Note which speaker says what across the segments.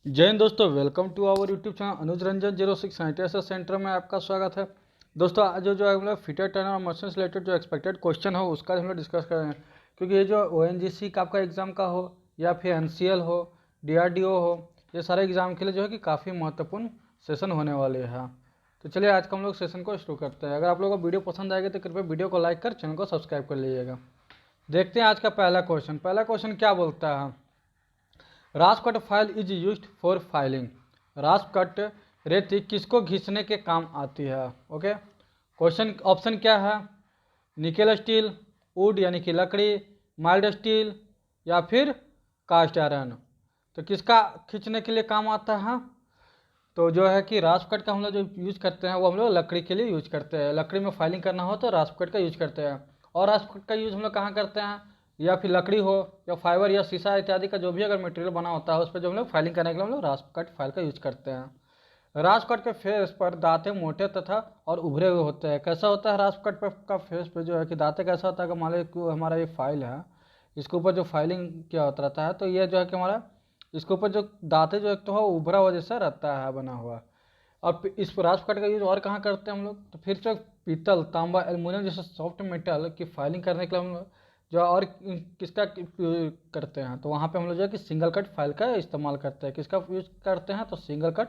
Speaker 1: जय हिंद दोस्तों, welcome to our YouTube channel Anuj Ranjan 06 ITSS centre में आपका स्वागत है। दोस्तों आज जो है हम लोग फिटर टर्नर और मशीन से रिलेटेड जो एक्सपेक्टेड क्वेश्चन हो उसका हम लोग डिस्कस कर रहे हैं, क्योंकि ये जो ONGC का आपका एग्जाम का हो या फिर NCL हो, DRDO हो, ये सारे एग्जाम के लिए जो है कि काफ़ी महत्वपूर्ण सेशन होने वाले हैं। तो चलिए आज का हम लोग सेशन को शुरू करते हैं। अगर आप लोगों को वीडियो पसंद आएगी तो कृपया वीडियो को लाइक कर चैनल को सब्सक्राइब कर लीजिएगा। देखते हैं आज का पहला क्वेश्चन क्या बोलता है। Rasp cut file is used for filing. Rasp cut रेती किसको घिसने के काम आती है? ओके, क्वेश्चन ऑप्शन क्या है? निकेल स्टील, वुड यानी कि लकड़ी, माइल्ड स्टील या फिर कास्ट आयरन। तो किसका खींचने के लिए काम आता है? तो जो है कि रास्पकट का हम लोग जो यूज करते हैं वो हम लोग लकड़ी के लिए यूज करते हैं। लकड़ी में फाइलिंग करना हो तो रास्पकट का यूज करते हैं। और रास्पकट का यूज हम लोग कहाँ करते हैं? या फिर लकड़ी हो या फाइबर या शीशा इत्यादि का जो भी अगर मटेरियल बना होता है उस पर जो हम लोग फाइलिंग करने के लिए हम लोग रास्पकट फाइल का यूज करते हैं। रास्पकट के फेस पर दांते मोटे तथा और उभरे हुए होते हैं। कैसा होता है रास्पकट पर का फेस पे जो है कि दांते कैसा होता है कि मान लो हमारा ये फाइल है, इसके ऊपर जो फाइलिंग किया होता रहता है तो ये जो है कि हमारा इसके ऊपर जो दांते जो एक तो है उभरा हुआ जैसा रहता है बना हुआ। अब इस रास्पकट का यूज और कहाँ करते हैं हम लोग? तो फिर से पीतल, तांबा, एल्युमिनियम जैसे सॉफ्ट मेटल की फाइलिंग करने के लिए हम लोग जो और किसका करते हैं? तो वहाँ पे हम लोग जो है कि सिंगल कट फाइल का इस्तेमाल करते हैं। किसका यूज करते हैं? तो सिंगल कट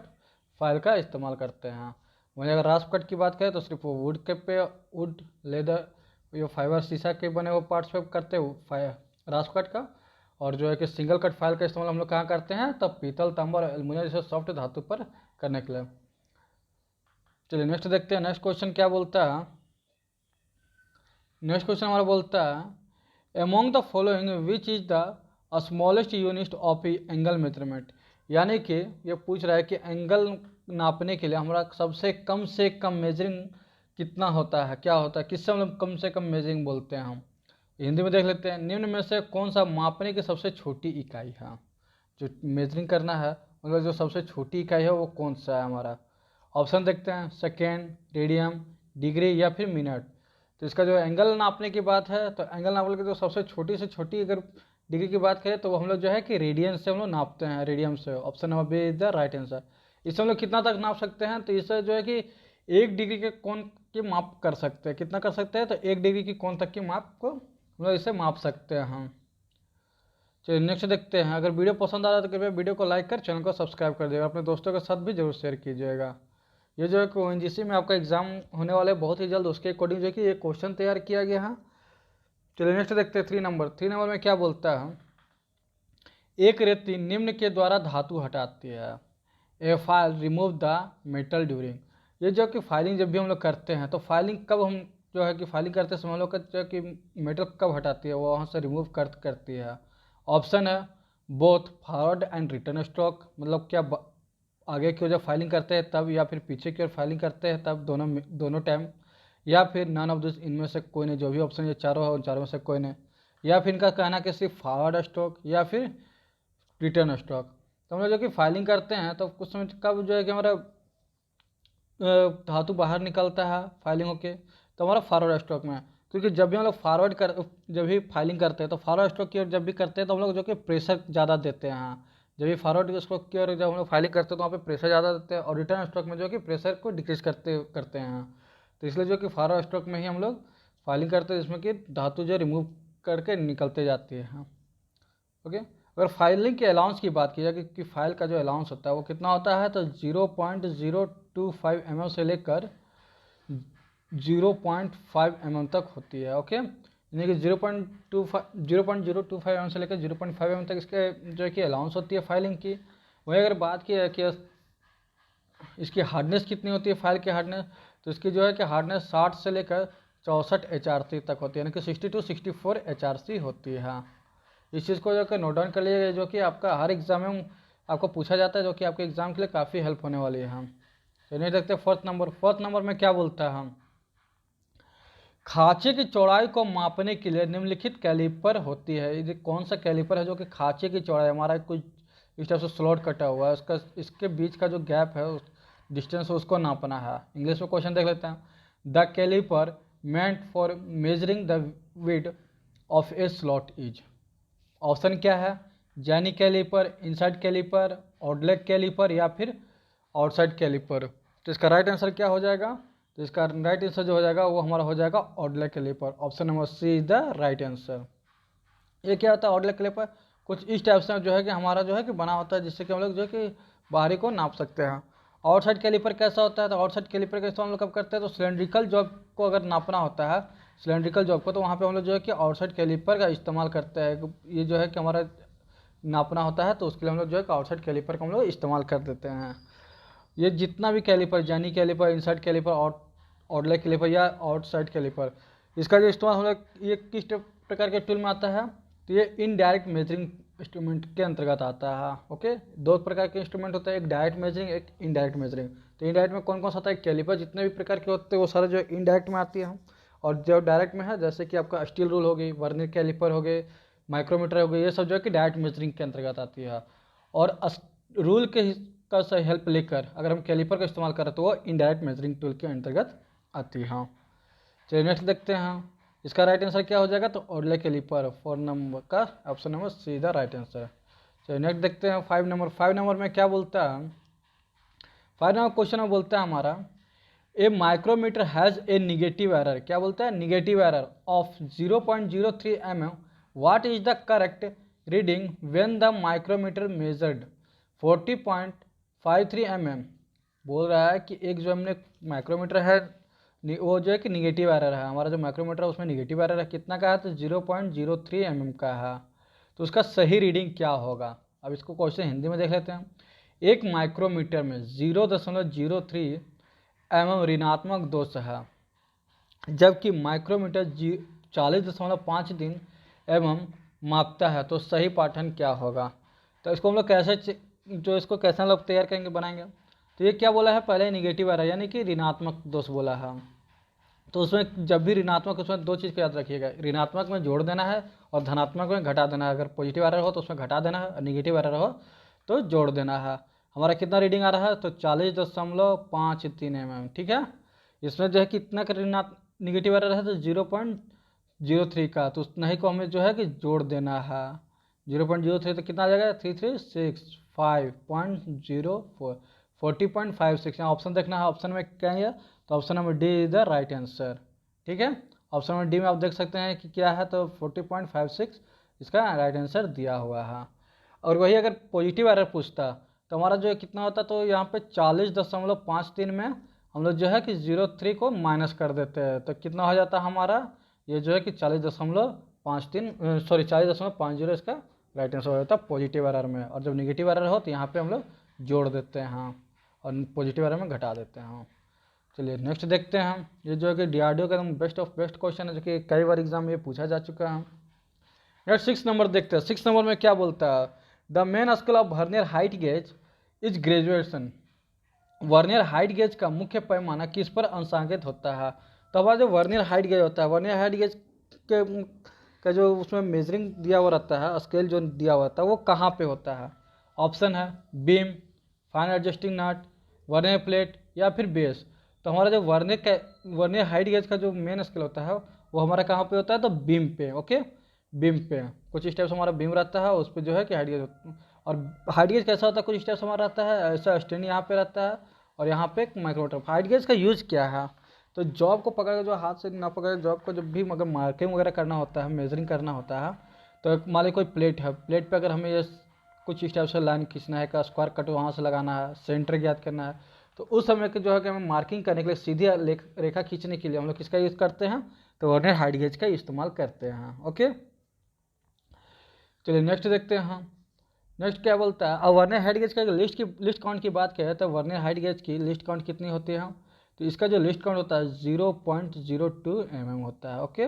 Speaker 1: फाइल का इस्तेमाल करते हैं। वहीं अगर रास्पकट की बात करें तो सिर्फ वो वुड के पे वुड, लेदर, ये फाइबर, शीशा के बने हुए पार्ट्स पे करते हैं रास्पकट का। और जो है कि सिंगल कट फाइल का इस्तेमाल हम लोग कहाँ करते हैं? तब पीतल, तांबा और एल्युमिनियम जैसे सॉफ्ट धातु पर करने के लिए। चलिए नेक्स्ट देखते हैं। नेक्स्ट क्वेश्चन क्या बोलता है? नेक्स्ट क्वेश्चन हमारा बोलता है among the following which is the smallest unit of angle measurement. यानी कि ये पूछ रहा है कि एंगल नापने के लिए हमारा सबसे कम से कम मेजरिंग कितना होता है, क्या होता है, किससे मतलब कम से कम मेजरिंग बोलते हैं हम। हिंदी में देख लेते हैं। निम्न में से कौन सा मापने की सबसे छोटी इकाई है? जो मेजरिंग करना है मतलब जो सबसे छोटी इकाई है वो कौन सा है हमारा? ऑप्शन देखते हैं। सेकेंड, रेडियन, डिग्री या फिर मिनट। तो इसका जो एंगल नापने की बात है तो एंगल नापने की जो सबसे छोटी से छोटी अगर डिग्री की बात करें तो वो हम लोग जो है कि रेडियन से हम लोग नापते हैं, रेडियन से। Option number B is the right answer. इससे हम लोग कितना तक नाप सकते हैं? तो इससे जो है कि 1 डिग्री के कोण की माप कर सकते हैं। कितना कर सकते हैं? तो 1 डिग्री की कोण तक की माप को हम लोग इसे माप सकते हैं हम। चलिए नेक्स्ट देखते हैं। अगर वीडियो पसंद आ रहा है तो कृपया वीडियो को लाइक कर चैनल को सब्सक्राइब कर दिएगा। अपने दोस्तों के साथ भी जरूर शेयर कीजिएगा। ये जो है कि ONGC में आपका एग्जाम होने वाला है बहुत ही जल्द, उसके अकॉर्डिंग जो है कि ये क्वेश्चन तैयार किया गया है। चलिए नेक्स्ट देखते हैं। 3 नंबर में क्या बोलता है? एक रेती निम्न के द्वारा धातु हटाती है। A file remove the metal during. ये जो कि फाइलिंग जब भी हम लोग करते हैं तो फाइलिंग कब हम जो है कि फाइलिंग करते समय हम लोग का जो है कि मेटल कब हटाती है, वो वहाँ से रिमूव करती है। ऑप्शन है both forward and return stroke, मतलब क्या आगे की ओर जब फाइलिंग करते हैं तब, या फिर पीछे की ओर फाइलिंग करते हैं तब, दोनों टाइम, या फिर नन ऑफ दिस, इनमें से कोई नहीं। जो भी ऑप्शन ये चारों है उन चारों में से कोई नहीं। या फिर इनका कहना कि सिर्फ फॉरवर्ड स्ट्रोक या फिर रिटर्न स्ट्रोक। तो हम लोग जो कि फाइलिंग करते हैं तो कुछ समय कब जो है कि हमारा धातु बाहर निकलता है फाइलिंग होके, तो हमारा फॉरवर्ड स्ट्रोक में। क्योंकि जब भी हम लोग जब भी फाइलिंग करते हैं तो फॉरवर्ड स्ट्रोक की ओर जब भी करते हैं तो हम लोग जो कि प्रेशर ज़्यादा देते हैं। जब भी फॉरवर्ड स्ट्रोक की ओर जब हम लोग फाइलिंग करते हैं तो वहाँ पे प्रेशर ज़्यादा देते हैं, और रिटर्न स्ट्रोक में जो कि प्रेशर को डिक्रीज करते हैं। तो इसलिए जो कि फॉरवर्ड स्ट्रोक में ही हम लोग फाइलिंग करते हैं जिसमें कि धातु जो रिमूव करके निकलते जाती है। ओके, अगर फाइलिंग के अलाउंस की बात की जाए कि फाइल का जो अलाउंस होता है वो कितना होता है, तो 0.025 mm से लेकर 0.5 mm तक होती है। ओके, यानी कि 0.025 mm से लेकर 0.5 mm तक इसके जो है कि अलाउंस होती है फाइलिंग की। वही अगर बात की है कि इसकी हार्डनेस कितनी होती है फाइल की हार्डनेस, तो इसकी जो है कि हार्डनेस 60 से लेकर 64 HRC तक होती है, यानी कि 60 to 64 HRC होती है। इस चीज़ को जो कि नोट डाउन कर लीजिएगा, जो कि आपका हर एग्जाम में आपको पूछा जाता है, जो कि आपके एग्जाम के लिए काफ़ी हेल्प होने वाली है। हम चलिए देखते हैं फोर्थ नंबर में क्या बोलता है। हम खांचे की चौड़ाई को मापने के लिए निम्नलिखित कैलिपर होती है। ये कौन सा कैलिपर है जो कि खांचे की चौड़ाई, हमारा कुछ इस तरह से स्लॉट कटा हुआ है, उसका इसके बीच का जो गैप है उस डिस्टेंस उसको नापना है। इंग्लिश में क्वेश्चन देख लेते हैं। The caliper meant for measuring the width of a slot is. Option क्या है? Jenny caliper, inside caliper, outlet caliper या फिर आउटसाइड कैलिपर। तो इसका राइट आंसर क्या हो जाएगा? तो इसका राइट आंसर जो हो जाएगा वो हमारा हो जाएगा outlet caliper. Option number C is the right answer. ये क्या होता है आउटलेट कैलिपर? कुछ इस टाइप से जो है कि हमारा जो है कि बना होता है जिससे कि हम लोग जो है कि बाहरी को नाप सकते हैं। आउटसाइड कैलिपर कैसा होता है? तो आउटसाइड कैलिपर का इस्तेमाल हम लोग कब करते हैं? तो सिलेंड्रिकल जॉब को अगर नापना होता है, सिलेंड्रिकल जॉब को, तो वहाँ पे हम लोग जो है कि आउटसाइड कैलिपर का इस्तेमाल करते हैं। ये जो है कि हमारा नापना होता है तो उसके लिए हम लोग जो है कि आउटसाइड कैलिपर का हम लोग इस्तेमाल कर देते हैं। ये जितना भी caliper, jenny caliper, inside caliper, outlet caliper या आउटसाइड कैलिपर, इसका जो इस्तेमाल हम लोग ये किस प्रकार के टूल में आता है? तो ये इनडायरेक्ट मेजरिंग इंस्ट्रूमेंट के अंतर्गत आता है। ओके, दो प्रकार के इंस्ट्रूमेंट होते हैं, एक डायरेक्ट मेजरिंग, एक इनडायरेक्ट मेजरिंग। तो इनडायरेक्ट में कौन कौन सा आता है? कैलिपर जितने भी प्रकार के होते हैं वो सारे जो इनडायरेक्ट में आती है, और जो डायरेक्ट में है जैसे कि आपका स्टील रूल हो गई, वर्नियर कैलिपर हो गए, माइक्रोमीटर हो गए, ये सब जो है कि डायरेक्ट मेजरिंग के अंतर्गत आती है। और रूल के का से हेल्प लेकर अगर हम कैलिपर का इस्तेमाल करें तो वो इनडायरेक्ट मेजरिंग टूल के अंतर्गत आती है। चलिए नेक्स्ट देखते हैं इसका राइट आंसर क्या हो जाएगा? तो आउटलेट कैलिपर, 4 नंबर का option number see the right answer. चलिए नेक्स्ट देखते हैं 5 नंबर। 5 नंबर में क्या बोलता है? 5 नंबर क्वेश्चन में बोलता है हमारा, a micrometer has a negative error. क्या बोलता है? Negative error of 0.03 mm। What is the correct reading when the micrometer measured 40.53 mm। बोल रहा है कि एक जो हमने माइक्रोमीटर है वो जो है कि निगेटिव एरर है, हमारा जो माइक्रोमीटर है उसमें निगेटिव एरर है, कितना का है? तो 0.03 mm का है। तो उसका सही रीडिंग क्या होगा? अब इसको क्वेश्चन हिंदी में देख लेते हैं। एक माइक्रोमीटर में 0.03 mm ऋणात्मक दोष है, जबकि माइक्रोमीटर 40.53 mm मापता है, तो सही पाठन क्या होगा? तो इसको हम लोग कैसे जो इसको कैसे हम लोग तैयार करेंगे, बनाएंगे? तो ये क्या बोला है? पहले निगेटिव एरर यानी कि ऋणात्मक दोष बोला है। तो उसमें जब भी ऋणात्मक, उसमें दो चीज़ का याद रखिएगा, ऋणात्मक में जोड़ देना है और धनात्मक में घटा देना है। अगर पॉजिटिव एरर हो तो उसमें घटा देना है, और निगेटिव एरर हो तो जोड़ देना है। हमारा कितना रीडिंग आ रहा है? तो 40.53 mm। ठीक है, इसमें जो है कितना का निगेटिव एरर है? तो 0.03 का, तो उतना ही को हमें जो है कि जोड़ देना है। 0.03 तो कितना आ जाएगा? 3365.04, 40.56। यहाँ ऑप्शन देखना है, ऑप्शन में क्या है? तो option number D is the right answer. ठीक है, ऑप्शन नंबर डी में आप देख सकते हैं कि क्या है, तो 40.56 इसका राइट आंसर दिया हुआ है। और वही अगर पॉजिटिव एरर पूछता तो हमारा जो है कितना होता? तो यहाँ पे 40.53 में हम लोग जो है कि 03 को माइनस कर देते हैं, तो कितना हो जाता है हमारा? ये जो है कि 40.53 सॉरी 40.50 इसका राइट आंसर हो जाता है पॉजिटिव एरर में। और जब निगेटिव एरर हो तो यहाँ पे हम लोग जोड़ देते हैं और पॉजिटिव एरर में घटा देते हैं। चलिए नेक्स्ट देखते हैं हम। ये जो है कि डीआरडीओ का एकदम बेस्ट ऑफ बेस्ट क्वेश्चन है, जो कि कई बार एग्जाम में ये पूछा जा चुका है। नेक्स्ट 6 नंबर देखते हैं। 6 नंबर में क्या बोलता है? The main scale of vernier height gauge is graduation. Vernier height gauge का मुख्य पैमाना किस पर अंशांकित होता है? तो हमारा जो वर्नियर हाइट गेज होता है, वर्नियर हाइट गेज के का जो उसमें मेजरिंग दिया हुआ रहता है, स्केल जो दिया हुआ रहता है, वो कहाँ पे होता है? ऑप्शन है बीम, फाइन एडजस्टिंग नट, वर्नियर प्लेट या फिर बेस। तो हमारा जो वर्नियर हाइट गेज का जो मेन स्केल होता है वो हमारा कहाँ पे होता है? तो बीम पे। ओके, बीम पे कुछ इस टाइप से हमारा बीम रहता है, उस पर जो है कि हाइट गेज। और हाइट गेज कैसा होता है? कुछ इस टाइप से हमारा रहता है, ऐसा स्टैंड यहाँ पे रहता है और यहाँ पे एक माइक्रोमीटर। हाइट गेज का यूज क्या है? तो जॉब को पकड़ के, जो हाथ से ना पकड़, जॉब को जब भी मगर मार्किंग वगैरह करना होता है, मेजरिंग करना होता है, तो मान लीजिए कोई प्लेट है, प्लेट पे अगर हमें ये कुछ इस टाइप से लाइन खींचना है, का स्क्वायर कट वहाँ से लगाना है, सेंटर ज्ञात करना है, तो उस समय के जो है कि हमें मार्किंग करने के लिए, सीधी रेखा खींचने के लिए हम लोग किसका यूज़ करते हैं? तो वर्नियर हाइट गेज का इस्तेमाल करते हैं। ओके, चलिए नेक्स्ट देखते हैं हम। नेक्स्ट क्या बोलता है? अब वर्नियर हाइट गेज का लिस्ट काउंट की बात करें तो वर्नियर हाइट गेज की लिस्ट काउंट कितनी होती है? तो इसका जो लिस्ट काउंट होता है 0.02 mm होता है। ओके,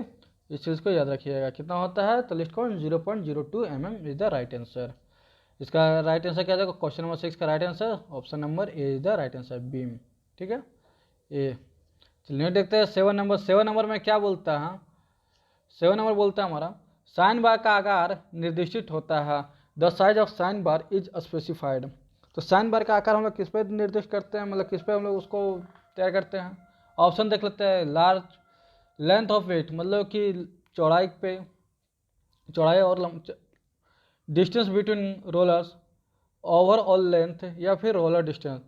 Speaker 1: इस चीज़ को याद रखिएगा, कितना होता है? तो list count 0.02 mm is the right answer. इसका राइट आंसर क्या जाएगा? क्वेश्चन नंबर 6 का right answer option number A is the right answer, beam. ठीक है, ए। चलिए देखते हैं 7 नंबर। 7 नंबर में क्या बोलता है? 7 नंबर बोलता है हमारा, साइन बार का आकार निर्दिष्ट होता है। The size of sine bar is specified. तो साइन बार का आकार हम लोग किस पे निर्दिष्ट करते हैं, मतलब किस पे हम लोग उसको तैयार करते हैं? ऑप्शन देख लेते हैं। लार्ज लेंथ ऑफ वेट, मतलब कि चौड़ाई पे, चौड़ाई और distance between rollers, overall length या फिर रोलर डिस्टेंस।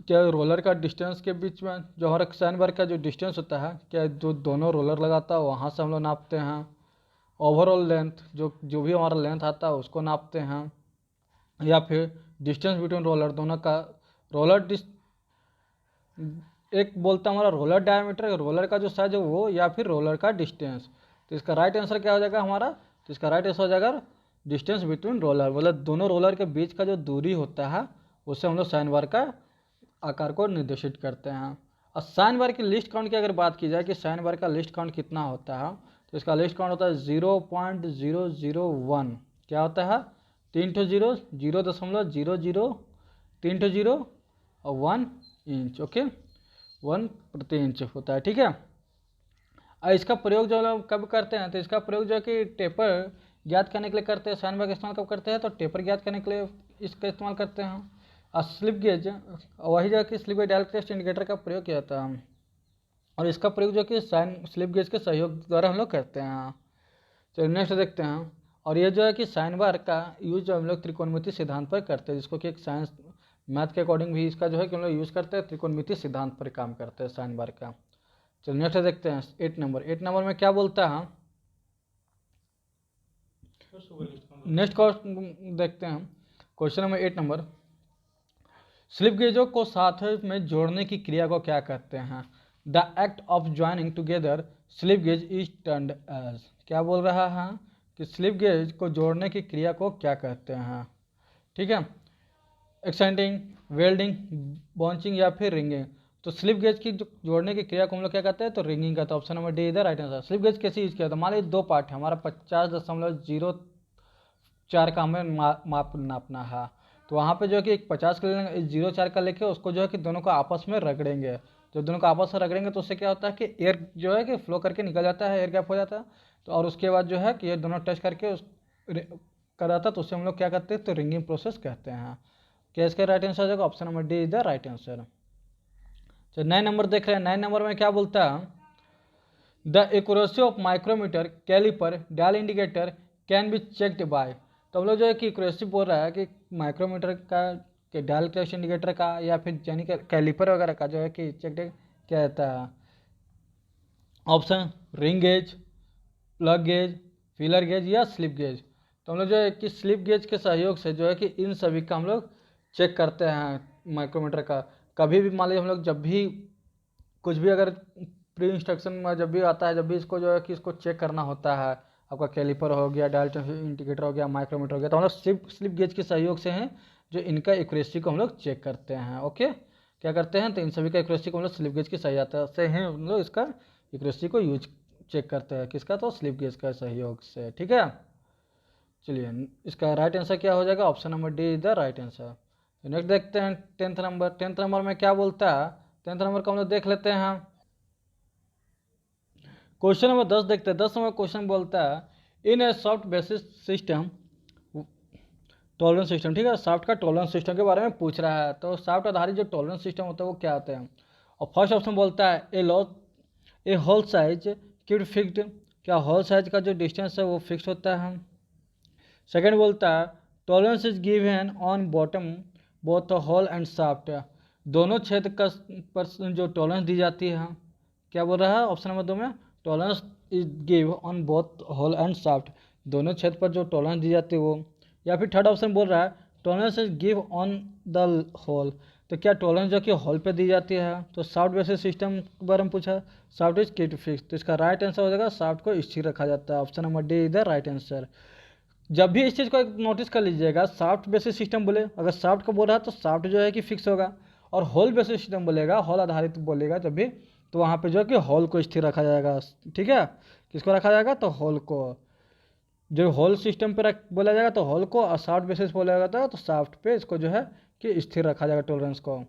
Speaker 1: क्या रोलर का डिस्टेंस के बीच में जो हमारा साइन बार का जो डिस्टेंस होता है, क्या जो दोनों रोलर लगाता है वहाँ से हम लोग नापते हैं। ओवरऑल लेंथ जो जो भी हमारा लेंथ आता है उसको नापते हैं, या फिर डिस्टेंस बिटवीन रोलर दोनों का। रोलर एक बोलता है हमारा रोलर डायमीटर, रोलर का जो साइज है वो, या फिर रोलर का डिस्टेंस। तो इसका राइट आंसर क्या हो जाएगा हमारा, तो इसका राइट आंसर हो जाएगा डिस्टेंस बिटवीन रोलर, मतलब दोनों रोलर के बीच का जो दूरी होता है उससे हम लोग साइन बार का आकार को निर्देशित करते हैं। और साइन बार की लिस्ट काउंट की अगर बात की जाए कि साइन बार का लिस्ट काउंट कितना होता है, तो इसका लिस्ट काउंट होता है 0.001। क्या होता है, 3 ठो जीरो, 0.00, 3 ठो जीरो और 1 इंच। ओके, 1 प्रति इंच होता है। ठीक है, और इसका प्रयोग जो हम कब करते हैं, तो इसका प्रयोग जो है कि टेपर ज्ञात करने के लिए करते हैं। साइन बार का इस्तेमाल कब करते हैं, तो टेपर ज्ञात करने के लिए इसका इस्तेमाल करते हैं। और स्लिप गेज वही जगह कि slip gauge direct test indicator का प्रयोग किया जाता है, और इसका प्रयोग जो कि साइन स्लिप गेज के सहयोग द्वारा हम लोग करते हैं। चलिए नेक्स्ट देखते हैं। और ये जो है कि साइन बार का यूज हम लोग त्रिकोणमिति सिद्धांत पर करते हैं, जिसको कि एक साइंस मैथ के अकॉर्डिंग भी इसका जो है कि हम लोग यूज़ करते हैं, त्रिकोणमिति सिद्धांत पर काम करते हैं साइन बार का। चलिए नेक्स्ट देखते हैं 8 नंबर। 8 नंबर में क्या बोलता है, नेक्स्ट क्वेश्चन देखते हैं। क्वेश्चन नंबर 8 नंबर, स्लिप गेजों को साथ में जोड़ने की क्रिया को क्या कहते हैं। The act of joining together slip gauge is termed as. क्या बोल रहा है कि स्लिप गेज को जोड़ने की क्रिया को क्या कहते हैं। ठीक है, एक्सटेंडिंग, वेल्डिंग, बॉन्चिंग या फिर रिंगिंग। तो स्लिप गेज की जोड़ने की क्रिया को हम लोग क्या कहते हैं, तो रिंगिंग का। तो ऑप्शन नंबर डी इधर राइट आंसर। स्लिप गेज कैसे यूज किया था, मान लीजिए दो पार्ट है, हमारा 50.04 का हमें माप नापना है, तो वहाँ पे जो है कि एक 50 का 0.4 का लेके उसको जो है कि दोनों को आपस में रगड़ेंगे। जब दोनों को आपस में रगड़ेंगे तो उससे क्या होता है कि एयर जो है कि फ्लो करके निकल जाता है, एयर गैप हो जाता है। तो और उसके बाद जो है कि ये दोनों टच करके उस कर जाता है, तो उससे हम लोग क्या करते हैं, तो रिंगिंग प्रोसेस कहते हैं। क्या इसका राइट आंसर हो जाएगा, option number D is the right answer. तो 9 नंबर देख रहे हैं। 9 नंबर में क्या बोलता है, the accuracy of micrometer, caliper, dial indicator can be checked by. तो हम लोग जो है कि एक्यूरेसी बोल रहा है कि माइक्रोमीटर का, कि डायल टेस्ट इंडिकेटर का, या फिर यानी कि कैलिपर वगैरह का जो है कि चेक किया जाता है। Option ring gauge, plug gauge, feeler gauge या स्लिप गेज। तो हम लोग जो है कि स्लिप गेज के सहयोग से जो है कि इन सभी का हम लोग चेक करते हैं माइक्रोमीटर का। कभी भी मान लीजिए हम लोग जब भी कुछ भी अगर प्री इंस्ट्रक्शन में जब भी आता है, जब भी इसको जो है कि इसको चेक करना होता है, आपका कैलिपर हो गया, डायल इंडिकेटर हो गया, माइक्रोमीटर हो गया, तो हम लोग स्लिप गेज के सहयोग से हैं जो इनका एक्यूरेसी को हम लोग चेक करते हैं। ओके, क्या करते हैं, तो इन सभी का एक्यूरेसी को हम लोग स्लिप गेज की सहायता से हैं हम लोग इसका एक्यूरेसी को यूज चेक करते हैं, किसका, तो स्लिप गेज का सहयोग से। ठीक है, चलिए इसका राइट आंसर क्या हो जाएगा, option number D is the right answer. Next देखते हैं 10th नंबर। 10th नंबर में क्या बोलता है, 10th नंबर को हम लोग देख लेते हैं। क्वेश्चन नंबर 10 देखते हैं। 10 नंबर क्वेश्चन बोलता है in a soft basis system tolerance system. ठीक है, सॉफ्ट का टॉलरेंस सिस्टम के बारे में पूछ रहा है। तो सॉफ्ट आधारित जो टॉलरेंस सिस्टम होता है वो क्या होते हैं। और फर्स्ट ऑप्शन बोलता है ए होल साइज कीप्ड फिक्स्ड। क्या होल साइज का जो डिस्टेंस है वो फिक्स होता है। सेकेंड बोलता है tolerance is given on bottom both hole and shaft. दोनों छेद का पर जो टॉलरेंस दी जाती है। क्या बोल रहा है ऑप्शन नंबर 2 में, tolerance is give on both hole and shaft. दोनों छेद पर जो टॉलरेंस दी जाती है वो। या फिर थर्ड ऑप्शन बोल रहा है tolerance is give on the hole. तो क्या टॉलरेंस जो कि होल पे दी जाती है। तो सॉफ्ट बेसिस सिस्टम के बारे में पूछा, सॉफ्ट इज कीप्ड फिक्स। तो इसका राइट आंसर हो जाएगा सॉफ्ट को स्थिर रखा जाता है। Option number D is the right answer. जब भी इस चीज़ को एक नोटिस कर लीजिएगा, सॉफ्ट बेसिस सिस्टम बोले, अगर सॉफ्ट को बोल रहा है तो सॉफ्ट जो है कि फिक्स होगा, और होल बेसिस सिस्टम बोलेगा, होल आधारित बोलेगा जब भी, तो वहाँ पे जो है कि होल को स्थिर रखा जाएगा। ठीक है, किसको रखा जाएगा, तो होल को। जो होल सिस्टम पे बोला जाएगा तो होल को, और सॉफ्ट बेसिस बोला जाता तो सॉफ्ट पे इसको जो है कि स्थिर रखा जाएगा टॉलरेंस को।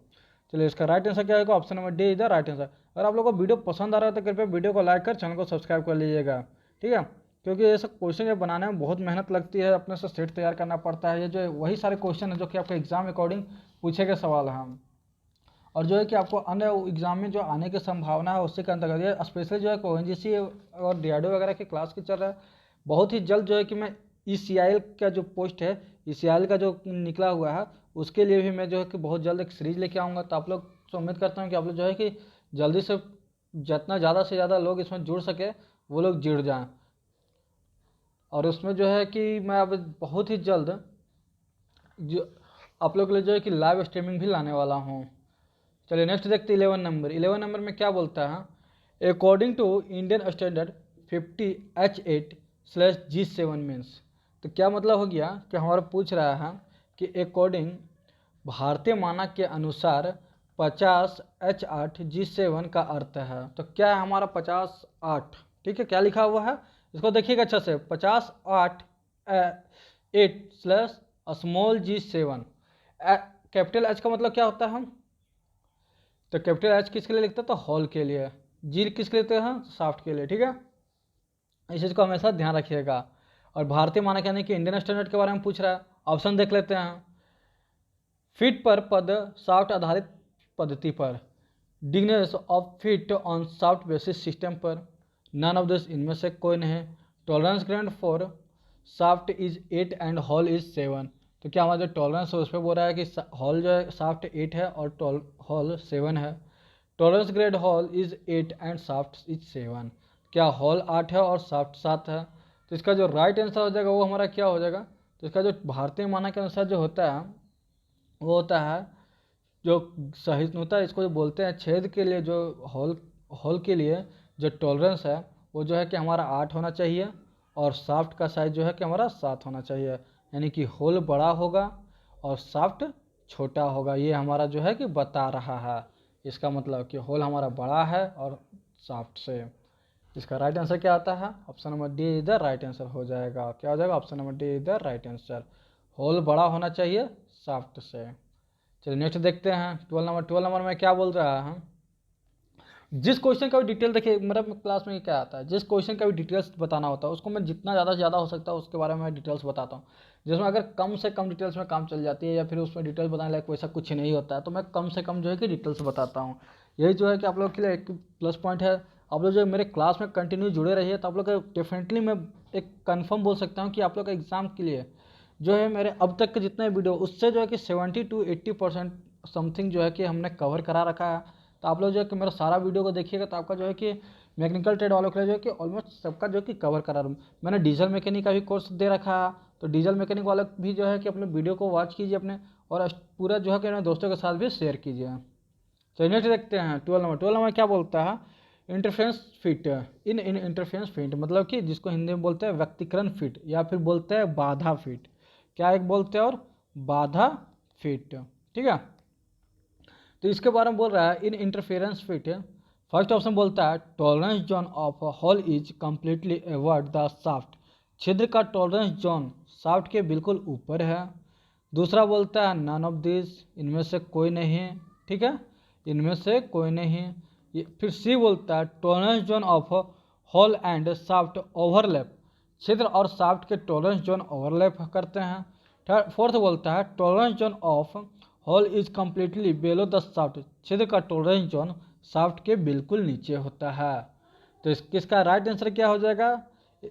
Speaker 1: चलिए इसका राइट आंसर क्या होगा, option number D is the right answer. अगर आप लोगों को वीडियो पसंद आ रहा है तो कृपया वीडियो को लाइक कर चैनल को सब्सक्राइब कर लीजिएगा। ठीक है, क्योंकि ये सब क्वेश्चन जब बनाने में बहुत मेहनत लगती है, अपने से सेट तैयार करना पड़ता है। ये जो वही सारे क्वेश्चन है जो कि आपके एग्जाम अकॉर्डिंग पूछे गए सवाल हैं, और जो है कि आपको अन्य एग्जाम में जो आने की संभावना है उससे के अंतर्गत ये स्पेशली जो है ONGC और DRDO वगैरह की क्लास की चल रहा है। बहुत ही जल्द जो है कि मैं ECIL का जो पोस्ट है, ECIL का जो निकला हुआ है, उसके लिए भी मैं जो है कि बहुत जल्द एक सीरीज लेके आऊँगा। तो आप लोग से उम्मीद करता हूँ कि आप लोग जो है कि जल्दी से जितना ज़्यादा से ज़्यादा लोग इसमें जुड़ सके वो लोग जुड़ जाएं। और उसमें जो है कि मैं अब बहुत ही जल्द जो आप लोग के लिए जो है कि लाइव स्ट्रीमिंग भी लाने वाला हूँ। चलिए नेक्स्ट देखते 11 नंबर। 11 नंबर में क्या बोलता है, according to Indian standard 50H8/G7 means. तो क्या मतलब हो गया कि हमारा पूछ रहा है कि अकॉर्डिंग भारतीय मानक के अनुसार 50H8G7 का अर्थ है। तो क्या है हमारा 50/8, ठीक है, क्या लिखा हुआ है इसको देखिएगा अच्छा से, 50/8/G7। कैपिटल H का मतलब क्या होता है, हम तो कैपिटल H किसके लिए लिखते हैं, तो हॉल के लिए, जी किसके लिए लिखते हैं, शाफ्ट के लिए, ठीक है। इस चीज़ को हमेशा ध्यान रखिएगा। और भारतीय मानक यानी कि इंडियन स्टैंडर्ड के बारे में पूछ रहा है, ऑप्शन देख लेते हैं। फीट पर पद शाफ्ट आधारित पद्धति पर, डिग्नेस of fit on shaft basis system पर, नन ऑफ दिस इनमें से कोई नहीं, tolerance grade for shaft is 8 and hole is 7। तो क्या हमारा जो टॉलरेंस है उस पर बोल रहा है कि हॉल जो है शाफ्ट 8 है और हॉल 7 है। Tolerance grade hall is 8 and shaft is 7। क्या हॉल 8 है और शाफ्ट 7 है। तो इसका जो राइट आंसर हो जाएगा वो हमारा क्या हो जाएगा, तो इसका जो भारतीय मानक के अनुसार जो होता है वो होता है जो सही होता है, इसको जो बोलते हैं छेद के लिए जो हॉल के लिए जो टॉलरेंस है वो जो है कि हमारा 8 होना चाहिए और शाफ्ट का साइज जो है कि हमारा 7 होना चाहिए। यानी कि होल बड़ा होगा और शाफ्ट छोटा होगा, ये हमारा जो है कि बता रहा है। इसका मतलब कि होल हमारा बड़ा है और शाफ्ट से। इसका राइट आंसर क्या आता है, ऑप्शन नंबर डी इधर राइट आंसर हो जाएगा। क्या हो जाएगा, ऑप्शन नंबर डी इधर राइट आंसर, होल बड़ा होना चाहिए शाफ्ट से। चलिए नेक्स्ट देखते हैं 12 नंबर में क्या बोल रहा है। जिस क्वेश्चन का भी डिटेल देखिए मेरा क्लास में क्या आता है, जिस क्वेश्चन का भी डिटेल्स बताना होता है उसको मैं जितना ज़्यादा से ज़्यादा हो सकता है उसके बारे में डिटेल्स बताता हूँ। जिसमें अगर कम से कम डिटेल्स में काम चल जाती है या फिर उसमें डिटेल्स बताने लायक वैसा कुछ नहीं होता है तो मैं कम से कम जो है कि डिटेल्स बताता हूँ। यही जो है कि आप लोग के लिए एक प्लस पॉइंट है। आप लोग जो मेरे क्लास में कंटिन्यू जुड़े रहिए तो आप लोग डेफिनेटली मैं एक कन्फर्म बोल सकता हूँ कि आप लोग का एग्ज़ाम के लिए जो है मेरे अब तक के जितने वीडियो उससे जो है कि 70 to 80% समथिंग जो है कि हमने कवर करा रखा है। तो आप लोग जो है कि मेरा सारा वीडियो को देखिएगा तो आपका जो है कि मैकेनिकल ट्रेड वालों के लिए जो है कि ऑलमोस्ट सबका जो है कि कवर करा रहा हूँ। मैंने डीजल मैकेनिक का भी कोर्स दे रखा है, तो डीजल मैकेनिक वाले भी जो है कि अपने वीडियो को वॉच कीजिए अपने, और पूरा जो है कि अपने दोस्तों के साथ भी शेयर कीजिए। चलिए नेक्स्ट देखते हैं 12 नंबर क्या बोलता है। इंटरफेरेंस फिट, इन इंटरफेरेंस फिट मतलब कि जिसको हिंदी में बोलते हैं व्यक्तिकरण फिट या फिर बोलते हैं बाधा फिट। क्या एक बोलते हैं, और बाधा फिट, ठीक है। तो इसके बारे में बोल रहा है इन इंटरफेरेंस फिट। फर्स्ट ऑप्शन बोलता है tolerance zone of hall is completely avoid the shaft, छिद्र का टॉलरेंस जोन शाफ्ट के बिल्कुल ऊपर है। दूसरा बोलता है नन ऑफ दिस, इनमें से कोई नहीं, ठीक है, इनमें से कोई नहीं। फिर सी बोलता है tolerance zone of hall and shaft overlap, छिद्र और शाफ्ट के टॉलरेंस जोन ओवरलैप करते हैं। फोर्थ बोलता है tolerance zone of hall is completely bellow the shaft, छिद्र का टॉलरेंस जोन शाफ्ट के बिल्कुल नीचे होता है। तो इसका राइट आंसर क्या हो जाएगा,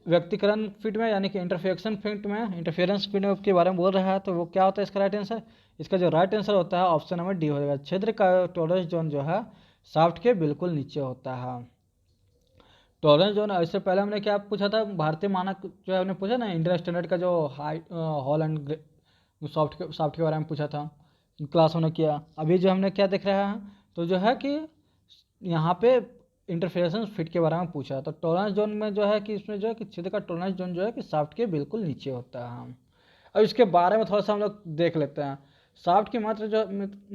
Speaker 1: व्यक्तिकरण फिट में यानी कि इंटरफेक्शन फिट में, इंटरफेरेंस फिट के बारे में बोल रहा है तो वो क्या होता है इसका राइट आंसर। इसका जो राइट आंसर होता है ऑप्शन नंबर डी हो जाएगा, छिद्र का टॉलरेंस जोन जो है शाफ्ट के बिल्कुल नीचे होता है। टॉलरेंस जोन इससे पहले हमने क्या पूछा था, भारतीय मानक जो है हमने पूछा ना इंडियन स्टैंडर्ड का जो हॉल एंड शाफ्ट के बारे में पूछा था, क्लास होने किया। अभी जो हमने क्या देख रहा है तो जो है कि यहाँ पे इंटरफेरेंस फिट के बारे में पूछा। तो टॉलरेंस जोन में जो है कि इसमें जो है कि छिद्र का टॉलरेंस जोन जो है कि शाफ्ट के बिल्कुल नीचे होता है। अब इसके बारे में थोड़ा सा हम लोग देख लेते हैं। शाफ्ट की मात्रा जो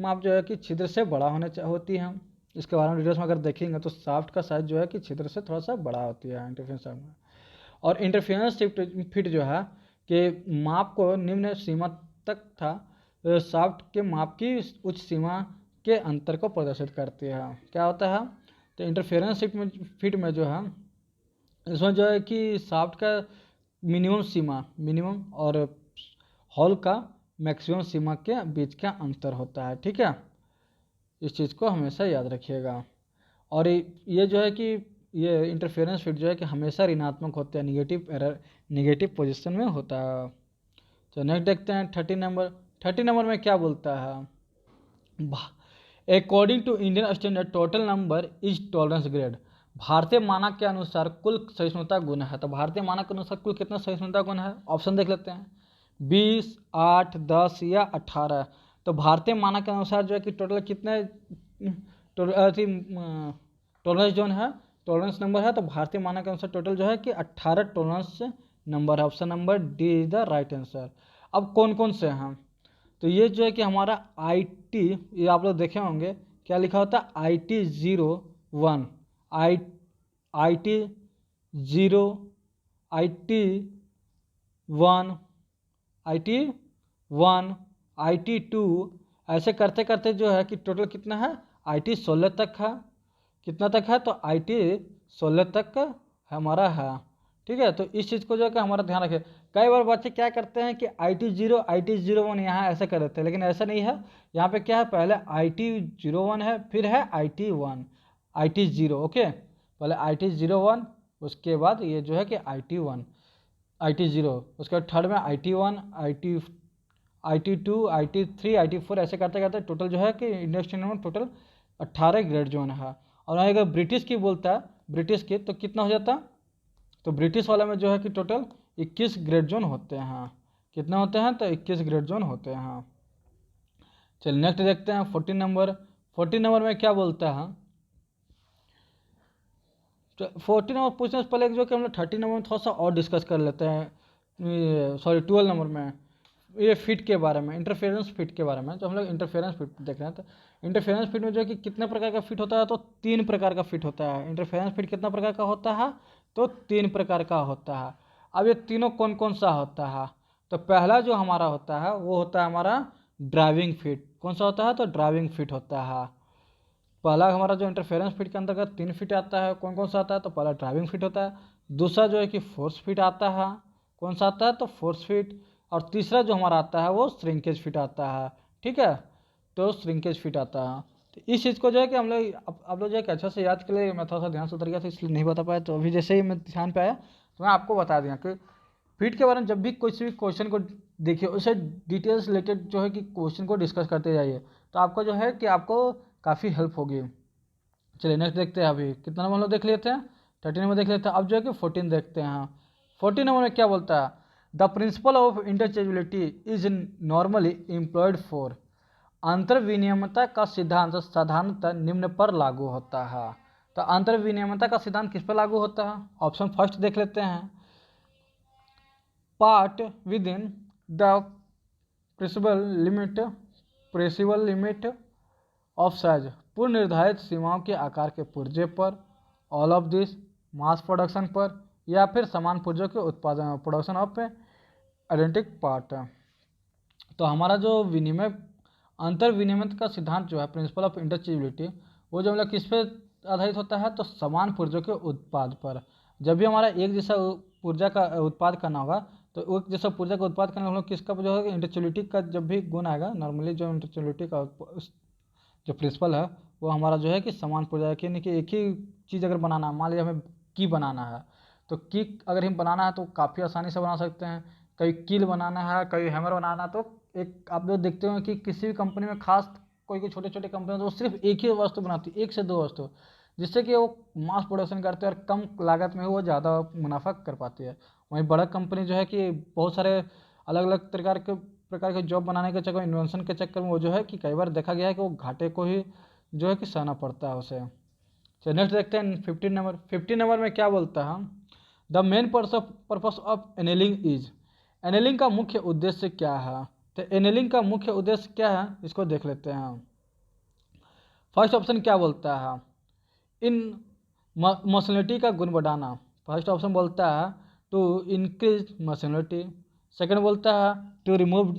Speaker 1: माप जो है कि छिद्र से बड़ा होती है। इसके बारे में डिटेल्स में अगर देखेंगे तो शाफ्ट का साइज जो है कि छिद्र से थोड़ा सा बड़ा होती है इंटरफेरेंस में। और इंटरफेरेंस फिट जो है कि माप को निम्न सीमा तक था, शाफ्ट के माप की उच्च सीमा के अंतर को प्रदर्शित करती है। क्या होता है, तो इंटरफेरेंस फिट में जो है इसमें जो है कि शाफ्ट का मिनिमम और हॉल का मैक्सिमम सीमा के बीच का अंतर होता है, ठीक है। इस चीज़ को हमेशा याद रखिएगा। और ये जो है कि ये इंटरफेरेंस फिट जो है कि हमेशा ऋणात्मक होते हैं, निगेटिव पोजीशन में होता है। तो नेक्स्ट देखते हैं 30 नंबर में क्या बोलता है। According to Indian standard total number is tolerance grade. भारतीय मानक के अनुसार कुल सहिष्णुता गुण है। तो भारतीय मानक के अनुसार कुल कितना सहिष्णुता गुण है, ऑप्शन देख लेते हैं 20, 8, 10 या 18। तो भारतीय मानक के अनुसार जो है कि टोटल कितने टॉलरेंस जोन है, टॉलरेंस नंबर है। तो भारतीय मानक के अनुसार टोटल जो है कि 18 टॉलरेंस नंबर है। Option number D is the right answer. अब कौन कौन से हैं, तो ये जो है कि हमारा IT, ये आप लोग देखे होंगे क्या लिखा होता है IT01, IT0, IT1, IT1, IT2, ऐसे करते करते जो है कि टोटल कितना है IT16 तक है। कितना तक है, तो IT16 तक हमारा है। ठीक है, तो इस चीज़ को जो है कि हमारा ध्यान रखें। कई बार बच्चे क्या करते हैं कि IT0, IT01 यहाँ ऐसे कर देते हैं, लेकिन ऐसा नहीं है। यहाँ पे क्या है, पहले IT01 है, फिर है IT1, IT0। ओके, पहले IT01, उसके बाद ये जो है कि IT1, IT0, उसके बाद थर्ड में IT1, IT2, IT3, IT4, ऐसे करते करते टोटल जो है कि इंडियन स्टैंडर्ड में टोटल 18 ग्रेड जोन है। और अगर ब्रिटिश की बोलता है, ब्रिटिश की, तो कितना हो जाता, तो ब्रिटिश वाला में जो है कि टोटल 21 ग्रेड जोन होते हैं। कितना होते हैं, तो 21 ग्रेड जोन होते हैं। चलिए नेक्स्ट देखते हैं 14 नंबर में क्या बोलता है। तो 14 नंबर पूछने से पहले जो कि हम लोग 30 नंबर में थोड़ा सा और डिस्कस कर लेते हैं। सॉरी 12 नंबर में ये फिट के बारे में, इंटरफेरेंस फिट के बारे में। तो हम लोग इंटरफेरेंस फिट देख रहे हैं। तो इंटरफेरेंस फिट में जो है कि कितने प्रकार का फिट होता है, तो 3 प्रकार का फिट होता है। इंटरफेरेंस फिट कितना प्रकार का होता है, तो 3 प्रकार का होता है। अब ये तीनों कौन कौन सा होता है, तो पहला जो हमारा होता है वो होता है हमारा ड्राइविंग फिट। कौन सा होता है, तो ड्राइविंग फिट होता है। पहला हमारा जो इंटरफेरेंस फिट के अंतर्गत 3 फिट आता है, कौन कौन सा आता है, तो पहला ड्राइविंग फिट होता है। दूसरा जो है कि फोर्स फिट आता है, कौन सा आता है, तो फोर्स फिट। और तीसरा जो हमारा आता है वो श्रिंकेज फिट आता है। ठीक है, तो श्रिंकेज फिट आता है। तो इस चीज़ को जो है कि हम लोग आप लोग जो है कि अच्छे से याद के लिए, मैं थोड़ा सा ध्यान से उतर गया था इसलिए नहीं बता पाया। तो अभी जैसे ही मैं ध्यान पे आया तो मैं आपको बता दिया कि फिट के बारे में जब भी किसी भी क्वेश्चन को देखिए, उसे डिटेल्स रिलेटेड जो है कि क्वेश्चन को डिस्कस करते जाइए, तो आपको जो है कि आपको काफ़ी हेल्प होगी। चलिए नेक्स्ट देखते हैं। अभी कितना नंबर हम लोग देख लेते हैं, 13 नंबर देख लेते हैं। अब जो है कि 14 देखते हैं। 14 नंबर में क्या बोलता है, the principle of interchangeability is normally employed for. अंतर विनिमयता का सिद्धांत साधारणतः निम्न पर लागू होता है। तो अंतर विनिमयता का सिद्धांत किस पर लागू होता है, ऑप्शन फर्स्ट देख लेते हैं, part within the permissible limit of size, पूर्व निर्धारित सीमाओं के आकार के पुर्जे पर, all of this, mass production पर, या फिर समान पुर्जों के उत्पादन, प्रोडक्शन ऑफ आइडेंटिक पार्ट। तो हमारा जो अंतर विनिमय का सिद्धांत जो है, प्रिंसिपल ऑफ इंटरचेंजेबिलिटी, वो जो मतलब किस पे आधारित होता है, तो समान पुर्जों के उत्पाद पर। जब भी हमारा एक जैसा पुर्जा का उत्पाद करना होगा, तो एक जैसा पुर्जा का उत्पाद करना हम लोग किसका जो है इंटरचेंजेबिलिटी का जब भी गुण आएगा, नॉर्मली जो इंटरचेंजेबिलिटी का जो प्रिंसिपल है वो हमारा जो है कि समान पुर्जा, यानी कि एक ही चीज़ अगर बनाना है, मान लीजिए हमें की बनाना है, तो की अगर हम बनाना है तो काफ़ी आसानी से बना सकते हैं। कहीं कील बनाना है, कहीं हैमर बनाना है, तो एक आप लोग देखते हो कि किसी भी कंपनी में खास कोई छोटे छोटे कंपनी तो वो सिर्फ एक ही वस्तु बनाती है, 1 से 2 वस्तु, जिससे कि वो मास प्रोडक्शन करते हैं और कम लागत में वो ज़्यादा मुनाफा कर पाती है। वहीं बड़ा कंपनी जो है कि बहुत सारे अलग अलग प्रकार के जॉब बनाने के चक्कर, इन्वेंशन के चक्कर में वो जो है कि कई बार देखा गया है कि वो घाटे को ही जो है कि सहना पड़ता है उसे। चलिए नेक्स्ट देखते हैं 15 नंबर में क्या बोलता है, the main purpose of annealing is. Annealing का मुख्य उद्देश्य क्या है, तो एनेलिंग का मुख्य उद्देश्य क्या है, इसको देख लेते हैं। फर्स्ट ऑप्शन क्या बोलता है, इन मसलिनिटी का गुण बढ़ाना। फर्स्ट ऑप्शन बोलता है टू इंक्रीज मसलिनिटी। सेकंड बोलता है टू रिमूव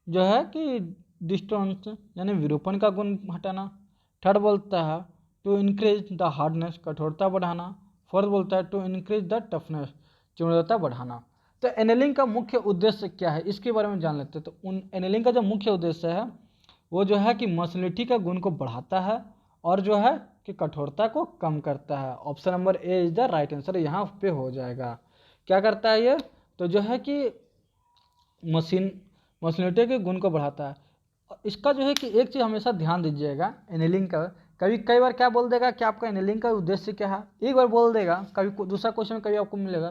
Speaker 1: जो है कि डिस्टेंस यानी विरूपण का गुण हटाना। थर्ड बोलता है टू इंक्रीज द हार्डनेस, कठोरता बढ़ाना। फोर्थ बोलता है टू इंक्रीज द टफनेस, चिमड़ता बढ़ाना। तो एनेलिंग का मुख्य उद्देश्य क्या है, इसके बारे में जान लेते हैं। तो एनेलिंग का जो मुख्य उद्देश्य है वो जो है कि मसलिनिटी का गुण को बढ़ाता है और जो है की कठोरता को कम करता है। Option number A is the right answer, यहाँ पे हो जाएगा। क्या करता है ये, तो जो है कि मशीनिटी के गुण को बढ़ाता है। इसका जो है कि एक चीज़ हमेशा ध्यान दीजिएगा, एनिलिंग का कई बार क्या बोल देगा कि आपका एनिलिंग का उद्देश्य क्या है, एक बार बोल देगा, कभी दूसरा क्वेश्चन में कभी आपको मिलेगा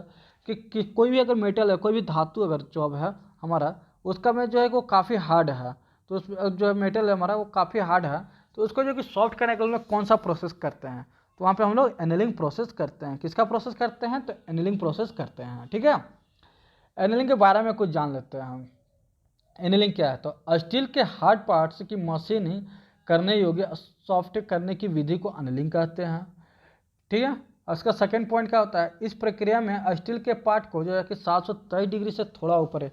Speaker 1: कि कोई भी अगर मेटल है, कोई भी धातु अगर जॉब है हमारा, उसका में जो है वो काफ़ी हार्ड है, तो उस जो है मेटल है हमारा वो काफ़ी हार्ड है, तो उसको जो कि सॉफ्ट करने के लिए कौन सा प्रोसेस करते हैं, तो वहाँ पे हम लोग एनिलिंग प्रोसेस करते हैं। किसका प्रोसेस करते हैं, तो एनिलिंग प्रोसेस करते हैं। ठीक है, एनिलिंग के बारे में कुछ जान लेते हैं हम। एनिलिंग क्या है, तो स्टील के हार्ड पार्ट्स की मशीनिंग करने योग्य सॉफ्ट करने की विधि को एनिलिंग कहते हैं। ठीक है, उसका सेकंड पॉइंट क्या होता है, इस प्रक्रिया में स्टील के पार्ट को जो है कि 723 डिग्री से थोड़ा ऊपर है,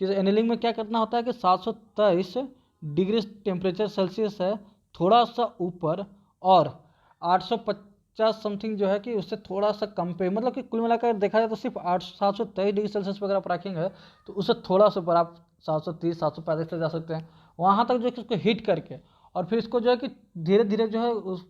Speaker 1: कि एनिलिंग में क्या करना होता है कि 723 डिग्री टेम्परेचर सेल्सियस है, थोड़ा सा ऊपर, और 850 समथिंग जो है कि उससे थोड़ा सा कम पे, मतलब कि कुल मिलाकर देखा जाए तो सिर्फ 723 डिग्री सेल्सियस पर अगर आप रखेंगे तो उससे थोड़ा सा ऊपर आप 730 735 तक जा सकते हैं। वहाँ तक जो है कि उसको हीट करके और फिर इसको जो है कि धीरे धीरे जो है उस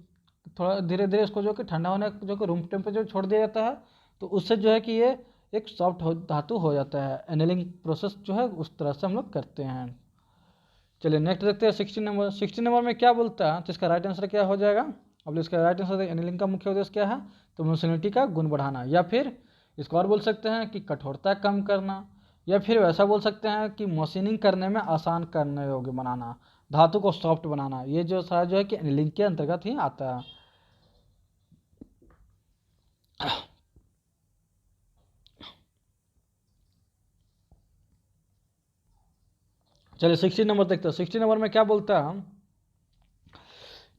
Speaker 1: थोड़ा धीरे धीरे इसको जो कि ठंडा होने जो कि रूम टेम्परेचर छोड़ दिया जाता है, तो उससे जो है कि ये एक सॉफ्ट धातु हो जाता है। एनिलिंग प्रोसेस जो है उस तरह से हम लोग करते हैं। चलिए नेक्स्ट देखते हैं 16 नंबर में क्या बोलता है, तो इसका राइट आंसर क्या हो जाएगा। अब इसका राइट आंसर एनिलिंग का मुख्य उद्देश्य क्या है, तो मशीनिटी का गुण बढ़ाना, या फिर इसको और बोल सकते हैं कि कठोरता कम करना, या फिर वैसा बोल सकते हैं कि मशीनिंग करने में आसान करने योग्य बनाना, धातु को सॉफ्ट बनाना। ये जो सारा जो है कि एनिलिंग के अंतर्गत ही आता है। चलिए 16 नंबर देखते हैं। 16 नंबर में क्या बोलता है,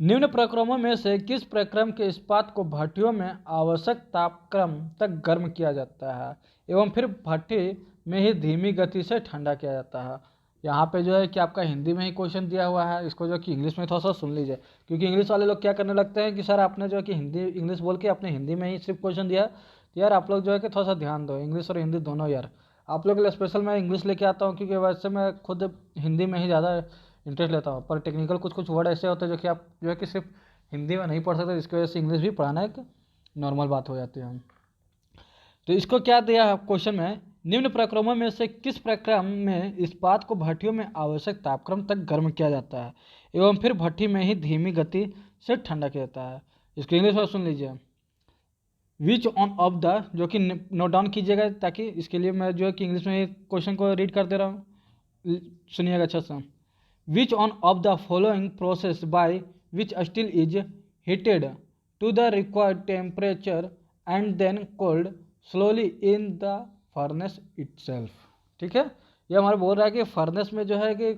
Speaker 1: निम्न प्रक्रमों में से किस प्रक्रम के इस्पात को भट्टियों में आवश्यक तापक्रम तक गर्म किया जाता है एवं फिर भट्टी में ही धीमी गति से ठंडा किया जाता है। यहाँ पे जो है कि आपका हिंदी में ही क्वेश्चन दिया हुआ है, इसको जो कि इंग्लिश में थोड़ा सा सुन लीजिए, क्योंकि इंग्लिश वाले लोग क्या करने लगते हैं कि सर आपने जो है कि हिंदी इंग्लिश बोल के अपने हिंदी में ही सिर्फ क्वेश्चन दिया, तो यार आप लोग जो है कि थोड़ा सा ध्यान दो, इंग्लिश और हिंदी दोनों यार। आप लोग के लिए स्पेशल मैं इंग्लिश लेके आता हूँ, क्योंकि वैसे मैं खुद हिंदी में ही ज़्यादा इंटरेस्ट लेता हूँ, पर टेक्निकल कुछ कुछ वर्ड ऐसे होते हैं जो कि आप जो है कि सिर्फ हिंदी में नहीं पढ़ सकते, जिसकी वजह से इंग्लिश भी पढ़ाना एक नॉर्मल बात हो जाती है। तो इसको क्या दिया है क्वेश्चन में, निम्न प्रक्रमों में से किस प्रक्रम में इस्पात को भट्टियों में आवश्यक तापक्रम तक गर्म किया जाता है एवं फिर भट्टी में ही धीमी गति से ठंडा किया जाता है। इसको इंग्लिश में सुन लीजिए, विच ऑन ऑफ द, जो कि नोट डाउन कीजिएगा, ताकि इसके लिए मैं जो है कि इंग्लिश में क्वेश्चन को रीड कर दे रहा हूँ, सुनिएगा अच्छा सा। Which one of the following process by which steel is heated to the required temperature and then cooled slowly in the furnace itself। ठीक है, ये हमारा बोल रहा है कि फर्नेस में जो है कि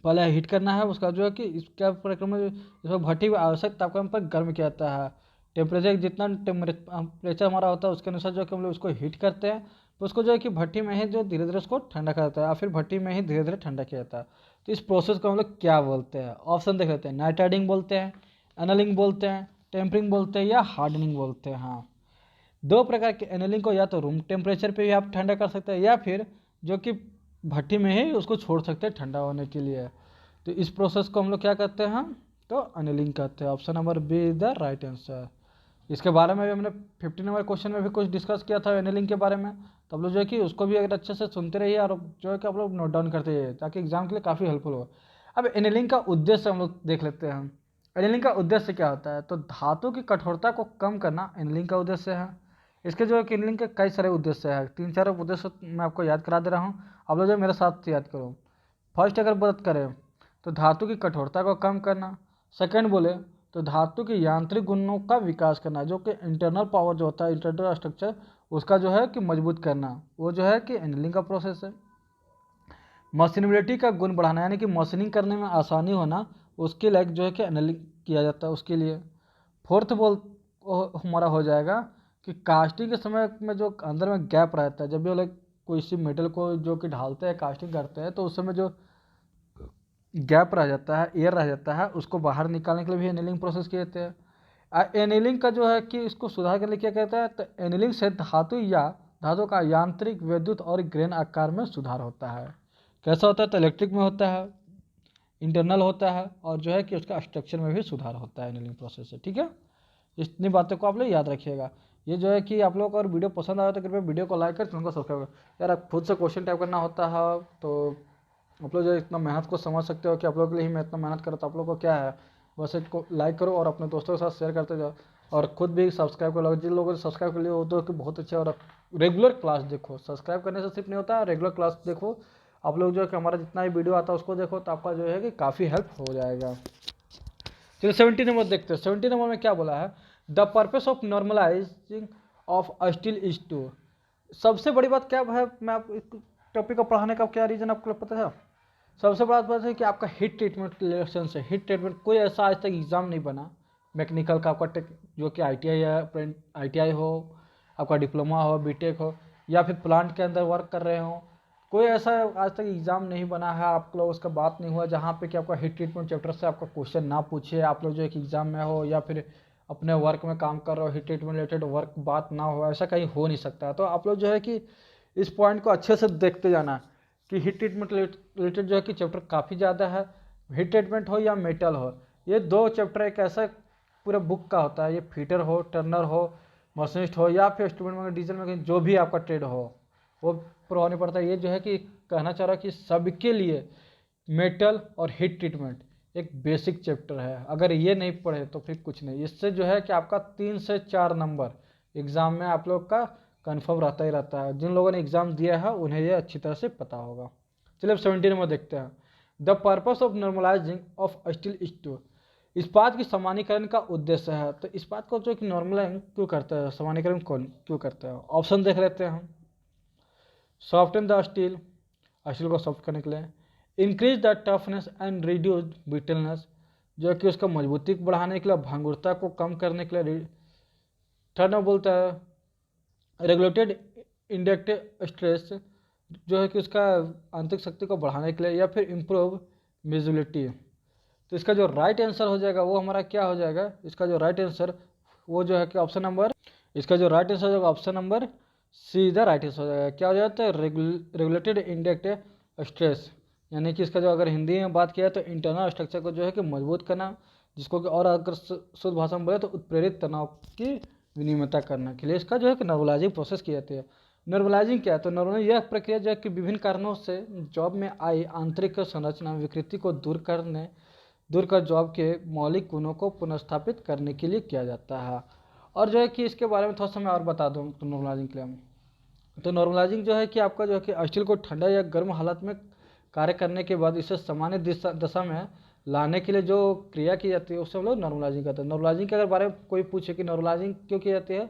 Speaker 1: पहले हीट करना है, उसका जो है कि इसका प्रक्रम में इसमें भट्टी में आवश्यक तापक्रम पर गर्म किया जाता है। टेम्परेचर जितना टेम्परेचर हमारा होता है उसके अनुसार जो कि हम लोग उसको हीट करते हैं, तो उसको जो है कि भट्टी में ही जो धीरे धीरे उसको ठंडा कर देता है, या फिर भट्टी में ही धीरे धीरे ठंडा किया जाता है। तो इस प्रोसेस को हम लोग क्या बोलते हैं, ऑप्शन देख लेते हैं, नाइट्राइडिंग बोलते हैं, एनलिंग बोलते हैं, टेम्परिंग बोलते हैं, या हार्डनिंग बोलते हैं। हाँ, दो प्रकार के एनलिंग को या तो रूम टेम्परेचर पे भी आप ठंडा कर सकते हैं, या फिर जो कि भट्टी में ही उसको छोड़ सकते हैं ठंडा होने के लिए। तो इस प्रोसेस को हम लोग क्या कहते हैं, तो एनलिंग कहते हैं। Option number B is the right answer. इसके बारे में भी हमने 15 नंबर क्वेश्चन में भी कुछ डिस्कस किया था एनलिंग के बारे में, तो आप लोग जो है कि उसको भी अगर अच्छे से सुनते रहिए और जो है कि आप लोग नोट डाउन करते रहिए, ताकि एग्जाम के लिए काफ़ी हेल्पफुल हो। अब एनलिंग का उद्देश्य हम लोग देख लेते हैं। एनलिंग का उद्देश्य क्या होता है, तो धातु की कठोरता को कम करना एनलिंग का उद्देश्य है। इसके जो है कि एनलिंग के कई सारे उद्देश्य हैं, 3-4 उद्देश्य मैं आपको याद करा दे रहा हूँ, आप लोग जो मेरे साथ याद करो। फर्स्ट अगर बात करें तो धातु की कठोरता को कम करना, सेकंड बोले तो धातु के यांत्रिक गुणों का विकास करना, जो कि इंटरनल पावर जो होता है, इंटरनल स्ट्रक्चर उसका जो है कि मजबूत करना, वो जो है कि एनलिंग का प्रोसेस है। मशीनेबिलिटी का गुण बढ़ाना, यानी कि मशीनिंग करने में आसानी होना, उसके लायक जो है कि एनलिंग किया जाता है उसके लिए। फोर्थ हमारा हो जाएगा कि कास्टिंग के समय में जो अंदर में गैप रहता है, जब भी लोग कोई सी मेटल को जो कि ढालते हैं कास्टिंग करते हैं, तो उस समय जो गैप रह जाता है, एयर रह जाता है, उसको बाहर निकालने के लिए भी एनिलिंग प्रोसेस किए जाते हैं। एनिलिंग का जो है कि इसको सुधार करने क्या कहता है, तो एनिलिंग से धातु का यांत्रिक, विद्युत और ग्रेन आकार में सुधार होता है। कैसा होता है, तो इलेक्ट्रिक में होता है, इंटरनल होता है और जो है कि उसका स्ट्रक्चर में भी सुधार होता है एनीलिंग प्रोसेस से। ठीक है, इतनी बातों को आप लोग याद रखिएगा। ये जो है कि आप लोग को अगर वीडियो पसंद आया तो कृपया वीडियो को लाइक कर, चैनल को सब्सक्राइब कर। यार आप खुद से क्वेश्चन टाइप करना होता है तो आप लोग जो इतना मेहनत को समझ सकते हो कि आप लोग के लिए ही मैं इतना मेहनत कर रहा, तो आप लोग को क्या है, बस इसको लाइक करो और अपने दोस्तों के साथ शेयर करते जाओ और खुद भी सब्सक्राइब कर लो। जिन लोगों ने सब्सक्राइब कर लिया वो तो कि बहुत अच्छे, और रेगुलर क्लास देखो। सब्सक्राइब करने से सिर्फ नहीं होता, रेगुलर क्लास देखो। आप लोग जो है कि हमारा जितना भी वीडियो आता है उसको देखो, तो आपका जो है कि काफ़ी हेल्प हो जाएगा। चलिए 70 नंबर देखते हैं। 70 नंबर में क्या बोला है, the purpose of normalising of steel is to. सबसे बड़ी बात क्या है, मैं आप टॉपिक को पढ़ाने का क्या रीज़न आपको पता है? सबसे बड़ा बात है कि आपका हीट ट्रीटमेंट रिलेशन से, हीट ट्रीटमेंट कोई ऐसा आज तक एग्ज़ाम नहीं बना मैकेनिकल का आपका जो कि ITI है, ITI हो, आपका डिप्लोमा हो, बीटेक हो, या फिर प्लांट के अंदर वर्क कर रहे हो, कोई ऐसा आज तक एग्ज़ाम नहीं बना है आप लोग उसका बात नहीं हुआ जहाँ पे कि आपका हीट ट्रीटमेंट चैप्टर से आपका क्वेश्चन ना पूछे, आप लोग जो एक एग्ज़ाम में हो या फिर अपने वर्क में काम कर रहे हो, हीट ट्रीटमेंट रिलेटेड वर्क बात ना हो, ऐसा कहीं हो नहीं सकता। तो आप लोग जो है कि इस पॉइंट को अच्छे से देखते जाना कि हीट ट्रीटमेंट रिलेटेड जो है कि चैप्टर काफ़ी ज़्यादा है। हीट ट्रीटमेंट हो या मेटल हो, ये दो चैप्टर एक ऐसा पूरा बुक का होता है। ये फिटर हो, टर्नर हो, मशीनिस्ट हो, या फिर स्टूडेंट में डीजल में जो भी आपका ट्रेड हो वो पढ़ाना पड़ता है। ये जो है कि कहना चाह रहा है कि सबके लिए मेटल और हीट ट्रीटमेंट एक बेसिक चैप्टर है। अगर ये नहीं पढ़े तो फिर कुछ नहीं। इससे जो है कि आपका 3 से 4 नंबर एग्ज़ाम में आप लोग का कंफर्म रहता ही रहता है। जिन लोगों ने एग्ज़ाम दिया है उन्हें ये अच्छी तरह से पता होगा। चलिए अब 70 नंबर देखते हैं। The purpose of normalising of steel is to. इस्पात की सामान्यीकरण का उद्देश्य है। तो इस्पात को जो कि नॉर्मलाइज क्यों करता है, सामान्यीकरण कौन क्यों करता है? ऑप्शन देख लेते हैं हम। सॉफ्टन द स्टील, स्टील को सॉफ्ट करने के लिए। Increase the toughness and reduce brittleness, जो कि उसका मजबूती को बढ़ाने के लिए, भंगुरता को कम करने के लिए। थर्ड में बोलता है रेगुलेटेड इंडक्टिव स्ट्रेस, जो है कि उसका आंतरिक शक्ति को बढ़ाने के लिए, या फिर इम्प्रूव विजिबिलिटी। तो इसका जो राइट आंसर हो जाएगा वो हमारा क्या हो जाएगा, इसका जो राइट आंसर वो जो है कि ऑप्शन नंबर, इसका जो राइट आंसर हो जाएगा option number see the right answer हो जाएगा। क्या हो जाता है, रेगुलेटेड इंडक्टिव स्ट्रेस, यानी कि इसका जो अगर हिंदी में बात किया तो इंटरनल स्ट्रक्चर को जो है कि मजबूत करना, जिसको कि और अगर शुद्ध भाषा में बोले तो उत्प्रेरित तनाव की विनिमयता करने के लिए इसका जो है कि नॉर्मलाइजिंग प्रोसेस की जाती है। नॉर्मलाइजिंग क्या है, तो नॉर्मलाइजिंग यह प्रक्रिया जो है कि विभिन्न कारणों से जॉब में आई आंतरिक संरचना विकृति को दूर कर जॉब के मौलिक गुणों को पुनर्स्थापित करने के लिए किया जाता है। और जो है कि इसके बारे में थोड़ा सा मैं और बता दूँ तो नॉर्मलाइजिंग के लिए, तो नॉर्मलाइजिंग जो है कि आपका जो है कि स्टील को ठंडा या गर्म हालत में कार्य करने के बाद इसे सामान्य दशा में लाने के लिए जो क्रिया की जाती है उससे हम लोग नॉर्मलाइजिंग करते हैं। नॉर्मलाइजिंग के अगर बारे में कोई पूछे कि नॉर्मलाइजिंग क्यों की जाती है,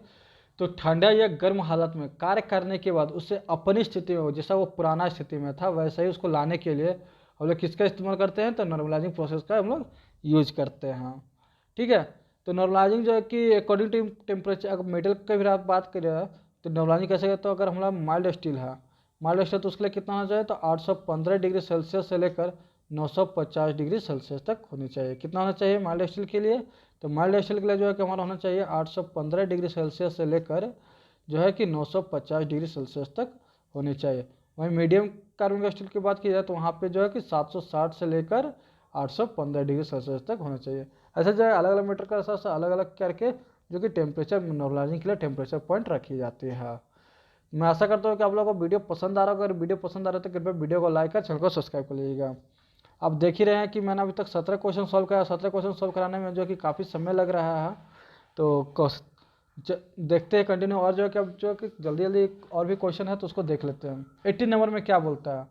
Speaker 1: तो ठंडा या गर्म हालत में कार्य करने के बाद उससे अपनी स्थिति में हो, जैसा वो पुराना स्थिति में था वैसे ही उसको लाने के लिए हम लोग किसका इस्तेमाल करते हैं, तो नॉर्मलाइजिंग प्रोसेस का हम लोग यूज करते हैं। ठीक है, तो नॉर्मलाइजिंग जो है कि अकॉर्डिंग टू टेम्परेचर, अगर मेटल की भी आप बात करें तो नॉर्मलाइजिंग कैसे करते हो, अगर हमारा माइल्ड स्टील है, माइल्ड स्टील तो उसके लिए कितना होना चाहिए, तो 815 डिग्री सेल्सियस से लेकर 950 डिग्री सेल्सियस तक होनी चाहिए। कितना होना चाहिए माइल्ड स्टील के लिए, तो माइल्ड स्टील के लिए जो है कि हमारा होना चाहिए 815 डिग्री सेल्सियस से लेकर जो है कि 950 डिग्री सेल्सियस तक होनी चाहिए। वहीं मीडियम कार्बन का स्टील की बात की जाए तो वहाँ पे जो है कि 760 से लेकर 815 डिग्री सेल्सियस तक होना चाहिए। ऐसे जो है अलग अलग मीटर का हिसाब से अलग अलग करके जो कि टेम्परेचर नॉर्मलाइजिंग के लिए टेम्परेचर पॉइंट रखी जाती है। मैं आशा करता हूँ कि आप लोगों को वीडियो पसंद आ रहा होगा। अगर वीडियो पसंद आ रहा है तो कृपया वीडियो को लाइक कर चैनल को सब्सक्राइब कर लीजिएगा। आप देख ही रहे हैं कि मैंने अभी तक 17 क्वेश्चन सॉल्व किया। 17 क्वेश्चन सॉल्व कराने में जो कि काफ़ी समय लग रहा है, तो देखते हैं कंटिन्यू। और जो है कि अब जो कि जल्दी जल्दी और भी क्वेश्चन है तो उसको देख लेते हैं। 18 नंबर में क्या बोलता है,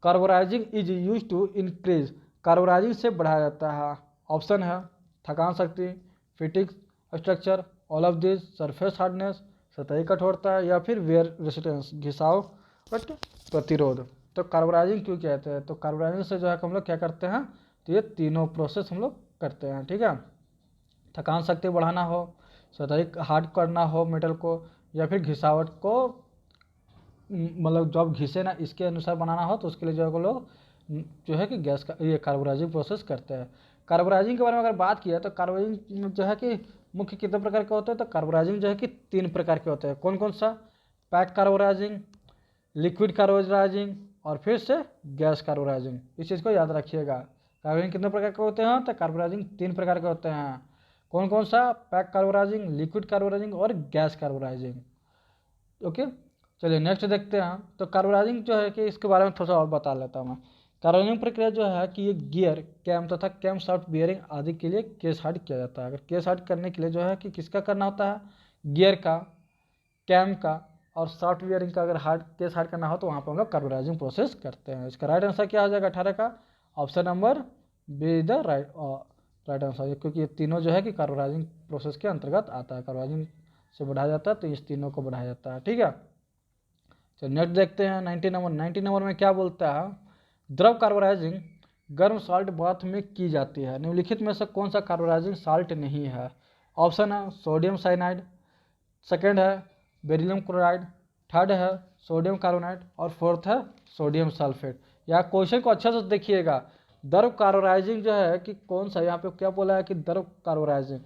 Speaker 1: carburising is use to increase, carburising से बढ़ाया जाता है। ऑप्शन है थकान शक्ति, फिटिक structure, all of this, surface hardness, सतही कठोरता, या फिर वेयर रेसिस्टेंस, घिसाव बट प्रतिरोध। तो कार्बोराइजिंग क्यों कहते हैं, तो कार्बोराइजिंग से जो है हम लोग क्या करते हैं, तो ये तीनों प्रोसेस हम लोग करते हैं। ठीक है, थकान शक्ति बढ़ाना हो, सतही हार्ड करना हो मेटल को, या फिर घिसावट को मतलब जब घिसे ना इसके अनुसार बनाना हो तो उसके लिए जो है लोग जो है कि गैस का ये कार्बोराइजिंग प्रोसेस करते हैं। कार्बोराइजिंग के बारे में अगर बात किया तो कार्बोराइजिंग जो है कि मुख्य कितने प्रकार के होते हैं, तो कार्बोराइजिंग जो है कि 3 प्रकार के होते हैं। कौन कौन सा, पैक कार्बोराइजिंग, लिक्विड कार्बोराइजिंग और फिर से गैस कार्बोराइजिंग। इस चीज़ को याद रखिएगा। कार्बोराइजिंग कितने प्रकार के होते हैं? तो कार्बोराइजिंग 3 प्रकार के होते हैं। कौन कौन सा? पैक कार्बोराइजिंग, लिक्विड कार्बोराइजिंग और गैस कार्बोराइजिंग। ओके, चलिए नेक्स्ट देखते हैं। तो कार्बोराइजिंग जो है कि इसके बारे में थोड़ा सा और बता लेता हूँ मैं। कार्बोराइजिंग प्रक्रिया जो है कि ये गियर, कैम तथा कैम शाफ्ट बियरिंग आदि के लिए केस हार्ड किया जाता है। अगर केस हार्ड करने के लिए जो है कि किसका करना होता है? गियर का, कैम का और सॉफ्ट बियरिंग का अगर केस हार्ड करना हो तो वहाँ पर हम लोग कार्बोराइजिंग प्रोसेस करते हैं। इसका राइट आंसर क्या हो जाएगा 18 का? Option number B is the right answer, क्योंकि ये तीनों जो है कि कार्बोराइजिंग प्रोसेस के अंतर्गत आता है। कार्बोराइजिंग से बढ़ाया जाता है तो इस तीनों को बढ़ाया जाता है। ठीक है, चलो नेक्स्ट देखते हैं 90 नंबर। 90 नंबर में क्या बोलता है? द्रव कार्बोराइजिंग गर्म साल्ट बाथ में की जाती है। निम्नलिखित में से कौन सा कार्बोराइजिंग साल्ट नहीं है? ऑप्शन है सोडियम साइनाइड, सेकेंड है बेरिलियम क्लोराइड, थर्ड है सोडियम कार्बोनेट और फोर्थ है सोडियम सल्फेट। यहाँ क्वेश्चन को अच्छे से देखिएगा। द्रव कार्बोराइजिंग जो है कि कौन सा, यहाँ पे क्या बोला है कि द्रव कार्बोराइजिंग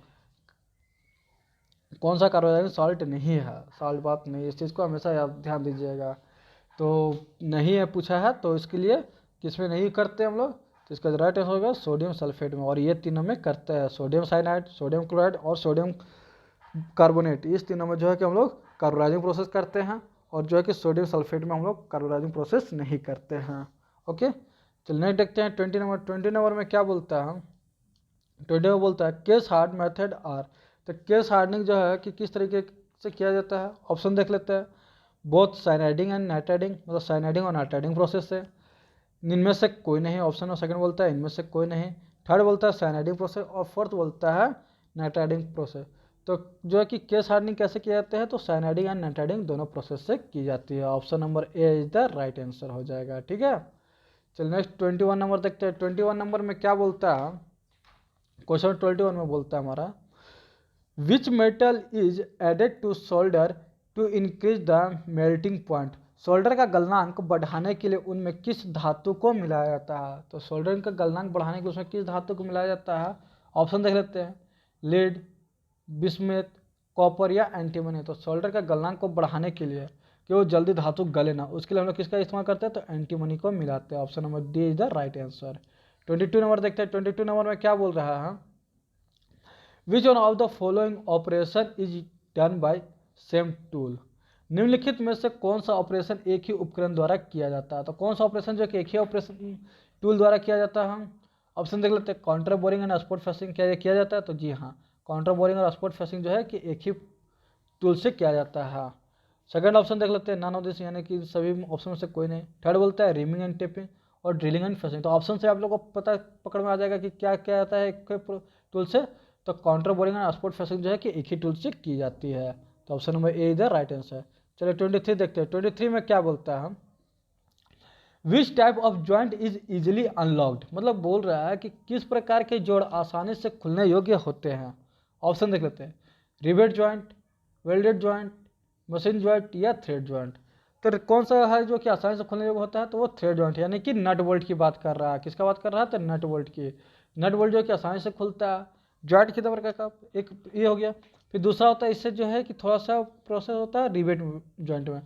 Speaker 1: कौन सा कार्बोराइजिंग सॉल्ट नहीं है, सॉल्ट बात नहीं। इस चीज़ को हमेशा याद ध्यान दीजिएगा। तो नहीं है पूछा है तो इसके लिए किसमें नहीं करते हम लोग? तो इसका राइट आंसर होगा सोडियम सल्फेट में। और ये तीनों में करते हैं, सोडियम साइनाइड, सोडियम क्लोराइड और सोडियम कार्बोनेट। इस तीनों में जो है कि हम लोग कार्बोराइजिंग प्रोसेस करते हैं। और जो है कि सोडियम सल्फेट में हम लोग कार्बोराइजिंग प्रोसेस नहीं करते हैं। ओके, चलिए नेक्स्ट देखते हैं 20 नंबर। 20 नंबर में क्या बोलता है? 20 में बोलता है केस हार्ड मेथड आर। तो केस हार्डनिंग जो है कि किस तरीके से किया जाता है? ऑप्शन देख लेते हैं। बोथ साइनाइडिंग एंड नाइट्राइडिंग, मतलब साइनाइडिंग और नाइट्राइडिंग प्रोसेस से। इनमें से कोई नहीं, ऑप्शन और सेकंड बोलता है इनमें से कोई नहीं। थर्ड बोलता है साइनाइडिंग प्रोसेस और फोर्थ बोलता है नाइट्राइडिंग प्रोसेस। तो जो है कि केस हार्डनिंग कैसे किए जाते हैं? तो साइनाइडिंग एंड नाइट्राइडिंग दोनों प्रोसेस से की जाती है। Option number A is the right answer हो जाएगा। ठीक है, चलिए नेक्स्ट 21 नंबर देखते हैं। 21 नंबर में क्या बोलता है? क्वेश्चन 21 में बोलता है हमारा, which metal is added to solder to increase the melting point. Solder का गलनांक बढ़ाने के लिए उनमें किस धातु को मिलाया जाता है? तो सोल्डर का गलनांक बढ़ाने के लिए उसमें किस धातु को मिलाया जाता है? ऑप्शन देख लेते हैं। लेड, बिस्मथ, कॉपर या एंटीमनी। तो सोल्डर का गलनांक को बढ़ाने के लिए कि वो जल्दी धातु गले ना, उसके लिए हम लोग किसका इस्तेमाल करते हैं? तो एंटीमनी को मिलाते हैं। Option number D is the right answer. 22 number देखते हैं। 22 नंबर में क्या बोल रहा है? Which one of the following operation is done by same tool. निम्नलिखित में से कौन सा ऑपरेशन एक ही उपकरण द्वारा किया जाता है? तो कौन सा ऑपरेशन जो कि एक ही ऑपरेशन टूल द्वारा किया जाता है? ऑप्शन देख लेते हैं। Counter boring and spot facing क्या ये किया जाता है? तो जी हाँ, काउंटर बोरिंग और स्पॉट फेसिंग जो है कि एक ही टूल से किया जाता है। सेकंड ऑप्शन देख लेते हैं, नन ऑफ दिस, यानी कि सभी ऑप्शन में से कोई नहीं। थर्ड बोलता है रिमिंग एंड टेपिंग और ड्रिलिंग एंड फेसिंग। तो ऑप्शन से आप लोगों को पता पकड़ में आ जाएगा कि क्या क्या आता है एक टूल से। तो काउंटर बोरिंग और स्पॉट फेसिंग जो है कि एक ही टूल से की जाती है। तो option number A is the right answer. चलिए 23 देखते हैं। 23 में क्या बोलता है? Which type of joint is easily unlocked, मतलब बोल रहा है कि किस प्रकार के जोड़ आसानी से खुलने योग्य होते हैं। ऑप्शन देख लेते हैं। Rivet joint, welded joint, machine joint या थ्रेड ज्वाइंट। तो कौन सा है जो कि आसानी से खुलने योग्य होता है? तो वो थ्रेड ज्वाइंट, यानी कि नट बोल्ट की बात कर रहा है। किसका बात कर रहा है? तो नट बोल्ट की। नट बोल्ट जो कि आसानी से खुलता है। ज्वाइंट कितने प्रकार का? एक ये हो गया। फिर दूसरा होता है इससे जो है कि थोड़ा सा प्रोसेस होता है रिवेट ज्वाइंट में।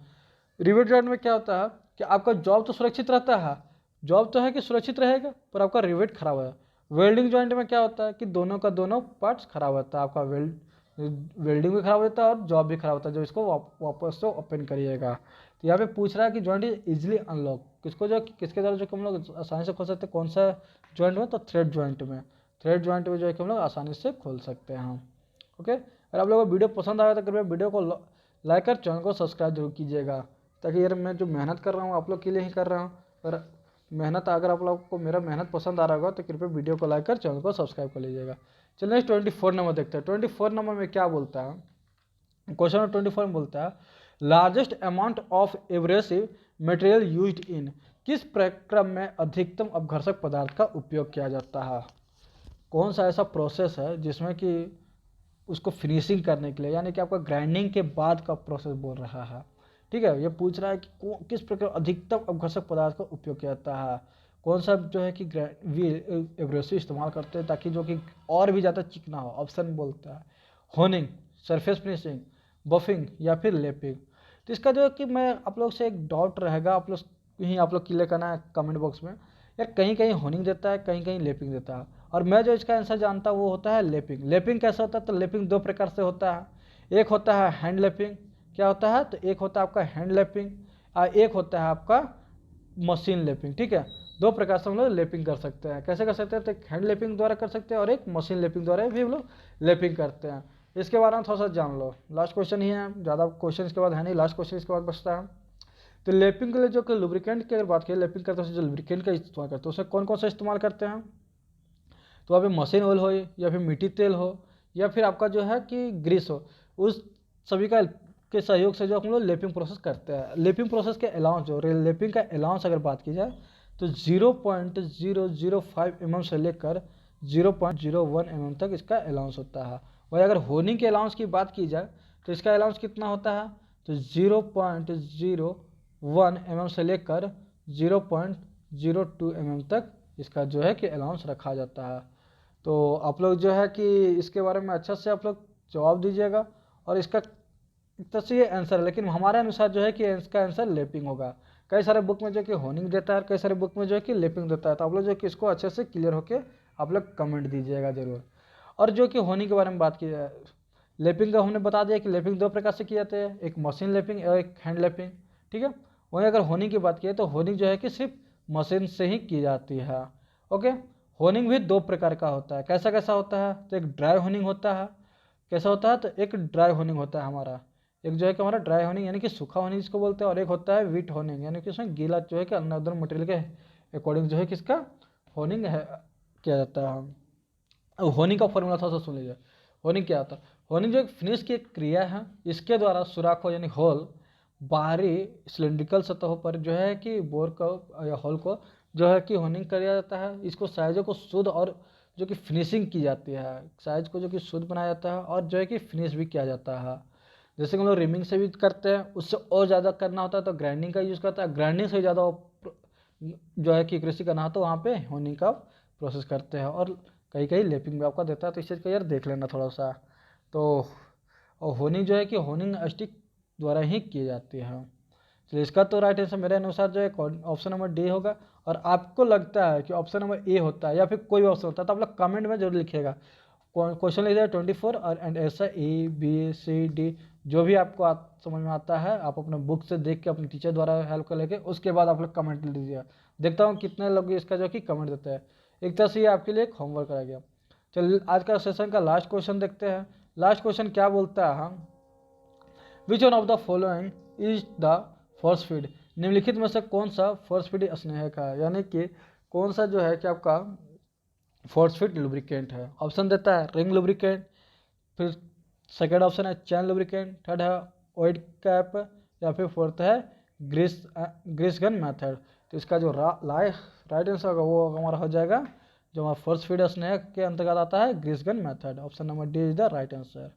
Speaker 1: रिवेट ज्वाइंट में क्या होता है कि आपका जॉब तो सुरक्षित रहता है, जॉब तो है कि सुरक्षित रहेगा, पर आपका रिवेट खराब है। वेल्डिंग ज्वाइंट में क्या होता है कि दोनों का दोनों पार्ट्स खराब होता है, आपका वेल्डिंग भी खराब होता है और जॉब भी खराब होता है, जो इसको वापस से ओपन करिएगा। तो यहाँ पे पूछ रहा है कि ज्वाइंट इज इजिली अनलॉक, किसको जो किसके द्वारा जो कि हम लोग आसानी से खोल सकते हैं, कौन सा ज्वाइंट में? तो थ्रेड ज्वाइंट में। थ्रेड ज्वाइंट में जो है कि हम लोग आसानी से खोल सकते हैं। ओके, अगर आप लोगों को वीडियो पसंद आया तो कृपया वीडियो को लाइक कर चैनल को सब्सक्राइब जरूर कीजिएगा, ताकि यार मैं जो मेहनत कर रहा हूँ आप लोग के लिए ही कर रहा हूँ। और मेहनत अगर आप लोग को मेरा मेहनत पसंद आ रहा होगा तो कृपया वीडियो को लाइक कर चैनल को सब्सक्राइब कर लीजिएगा। चलिए 24 नंबर देखते हैं। 24 नंबर में क्या बोलता है? क्वेश्चन नंबर 24 में बोलता है, largest amount of abrasive material used in. किस प्रक्रम में अधिकतम अपघर्षक पदार्थ का उपयोग किया जाता है? कौन सा ऐसा प्रोसेस है जिसमें कि उसको फिनिशिंग करने के लिए, यानी कि आपका ग्राइंडिंग के बाद का प्रोसेस बोल रहा है। ठीक है, ये पूछ रहा है कि किस प्रकार अधिकतम अपघर्षक पदार्थ का उपयोग किया जाता है, कौन सा जो है कि एब्रेसिव इस्तेमाल करते हैं ताकि जो कि और भी ज़्यादा चिकना हो। ऑप्शन बोलता है होनिंग, सरफेस फिनिशिंग, बफिंग या फिर लेपिंग। तो इसका जो है कि मैं आप लोग से एक डाउट रहेगा, आप लोग क्लियर करना है कमेंट बॉक्स में। यार कहीं कहीं होनिंग देता है, कहीं कहीं लेपिंग देता है, और मैं जो इसका आंसर जानता हूँ वो होता है लेपिंग। लेपिंग कैसे होता है? तो लेपिंग दो प्रकार से होता है। एक होता है हैंड लेपिंग। क्या होता है? तो एक होता है आपका हैंड लेपिंग और एक होता है आपका मशीन लेपिंग। ठीक है, दो प्रकार से हम लोग लेपिंग कर सकते हैं। कैसे कर सकते हैं? तो एक हैंड लेपिंग द्वारा कर सकते हैं और एक मशीन लेपिंग द्वारा भी हम लोग लेपिंग करते हैं। इसके बारे में थोड़ा सा जान लो। लास्ट क्वेश्चन ही है, ज़्यादा क्वेश्चन इसके बाद है नहीं, लास्ट क्वेश्चन इसके बाद बचता है। तो लेपिंग के लिए जो कि लुब्रिकेंट की अगर बात करें, लेपिंग करते हैं जो लुब्रिकेंट का इस्तेमाल करते हैं, उसमें कौन कौन सा इस्तेमाल करते हैं? तो वहाँ पे मशीन ऑयल हो या फिर मिट्टी तेल हो या फिर आपका जो है कि ग्रीस हो, उस सभी का के सहयोग से जो हम लोग लेपिंग प्रोसेस करते हैं। लेपिंग प्रोसेस के अलाउंस जो लेपिंग का अलाउंस अगर बात की जाए तो 0.005 mm से लेकर 0.01 mm तक इसका अलाउंस होता है। वही अगर होनिंग के अलाउंस की बात की जाए तो इसका अलाउंस कितना होता है? तो 0.01 mm से लेकर 0.02 mm तक इसका जो है कि अलाउंस रखा जाता है। तो आप लोग जो है कि इसके बारे में अच्छा से आप लोग जवाब दीजिएगा, और इसका एक तरह से ये आंसर है, लेकिन हमारे अनुसार जो है कि इसका आंसर लेपिंग होगा। कई सारे बुक में जो कि होनिंग देता है और कई सारे बुक में जो है कि लेपिंग देता है। तो आप लोग जो कि इसको अच्छे से क्लियर होके आप लोग कमेंट दीजिएगा जरूर। और जो कि होनिंग के बारे में बात की जाए, लेपिंग का हमने बता दिया कि लेपिंग दो प्रकार से की जाती है, एक मशीन लेपिंग और एक हैंड लेपिंग। ठीक है, वहीं अगर होनिंग की बात की तो होनिंग जो है कि सिर्फ मशीन से ही की जाती है। ओके, होनिंग भी दो प्रकार का होता है। कैसा कैसा होता है? तो एक ड्राई होनिंग होता है। कैसा होता है? तो एक ड्राई होनिंग होता है हमारा, एक जो है कि हमारा ड्राई होनिंग यानी कि सूखा होनिंग जिसको बोलते हैं, और एक होता है वीट होनिंग यानी कि उसमें गीला जो है कि अनदर मटेरियल के अकॉर्डिंग जो है कि इसका होनिंग है किया जाता है। अब होनिंग का फॉर्मूला थोड़ा सा सुन लीजिए। होनिंग क्या होता है? होनिंग जो एक फिनिश की एक क्रिया है, इसके द्वारा सुराखों यानी होल बाहरी सिलिंड्रिकल सतहों पर जो है कि बोर को या होल को जो है कि होनिंग किया जाता है। इसको साइजों को शुद्ध और जो कि फिनिशिंग की जाती है, साइज को जो कि शुद्ध बनाया जाता है और जो है कि फिनिश भी किया जाता है। जैसे कि हम लोग रिमिंग से भी करते हैं, उससे और ज़्यादा करना होता है तो ग्राइंडिंग का यूज़ करता है। ग्राइंडिंग से ज़्यादा जो है कि कृषि करना हो तो वहाँ पे होनिंग का प्रोसेस करते हैं, और कहीं कहीं लेपिंग भी आपका देता है। तो इस चीज़ को यार देख लेना थोड़ा सा। तो और होनिंग जो है कि होनिंग स्टिक द्वारा ही की जाती है। चलिए, इसका तो राइट आंसर मेरे अनुसार जो है ऑप्शन नंबर डी होगा। और आपको लगता है कि ऑप्शन नंबर ए होता है या फिर कोई ऑप्शन होता है तो आप लोग कमेंट में जरूर लिखिएगा। क्वेश्चन लिख दिया 24 और एंड ऐसा ABCD जो भी आपको समझ में आता है आप अपने बुक से देख के अपने टीचर द्वारा हेल्प कर लेके उसके बाद आप लोग कमेंट लीजिए। देखता हूँ कितने लोग इसका जो कि कमेंट देते हैं। एक तरह से ये आपके लिए एक होमवर्क रह गया। चलिए, आज का सेशन का लास्ट क्वेश्चन देखते हैं। लास्ट क्वेश्चन क्या बोलता है? Which one of the following is the force feed? निम्नलिखित में से कौन सा फोर्स फीड स्नेह का है, यानी कि कौन सा जो है कि आपका फोर्स फीड लुब्रिकेंट है? ऑप्शन देता है रिंग लुब्रिकेंट, फिर सेकेंड ऑप्शन है चैन लुब्रिकेंट, थर्ड है ऑयल कैप, या फिर फोर्थ है ग्रीस गन मेथड। तो इसका जो राइट आंसर होगा वो हमारा हो जाएगा, जो हमारा फोर्स फीड स्नेह के अंतर्गत आता है, grease gun method. Option number D is the right answer.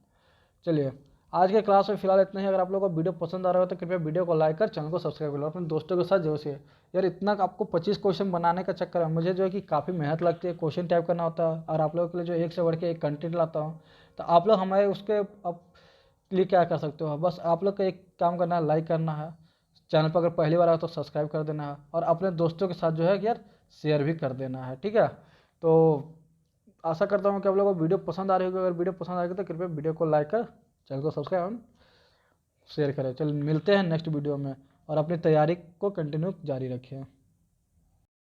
Speaker 1: चलिए, आज के क्लास में फिलहाल इतना ही। अगर आप लोगों को वीडियो पसंद आ रहा हो तो कृपया वीडियो को लाइक कर चैनल को सब्सक्राइब कर लो, अपने दोस्तों के साथ जरूर शेयर। यार इतना आपको 25 क्वेश्चन बनाने का चक्कर है, मुझे जो है कि काफ़ी मेहनत लगती है, क्वेश्चन टाइप करना होता है, और आप लोगों के लिए जो एक से बढ़ के एक कंटेंट लाता हूँ। तो आप लोग हमारे उसके अब लिए क्या कर सकते हो? बस आप लोग का एक काम करना है, लाइक करना है, चैनल पर अगर पहली बार आए तो सब्सक्राइब कर देना है, और अपने दोस्तों के साथ जो है कि यार शेयर भी कर देना है। ठीक है, तो आशा करता हूँ कि आप लोगों को वीडियो पसंद आ रही होगी। अगर वीडियो पसंद आएगी तो कृपया वीडियो को लाइक कर चैनल को सब्सक्राइब शेयर करें। चल मिलते हैं नेक्स्ट वीडियो में, और अपनी तैयारी को कंटिन्यू जारी रखें।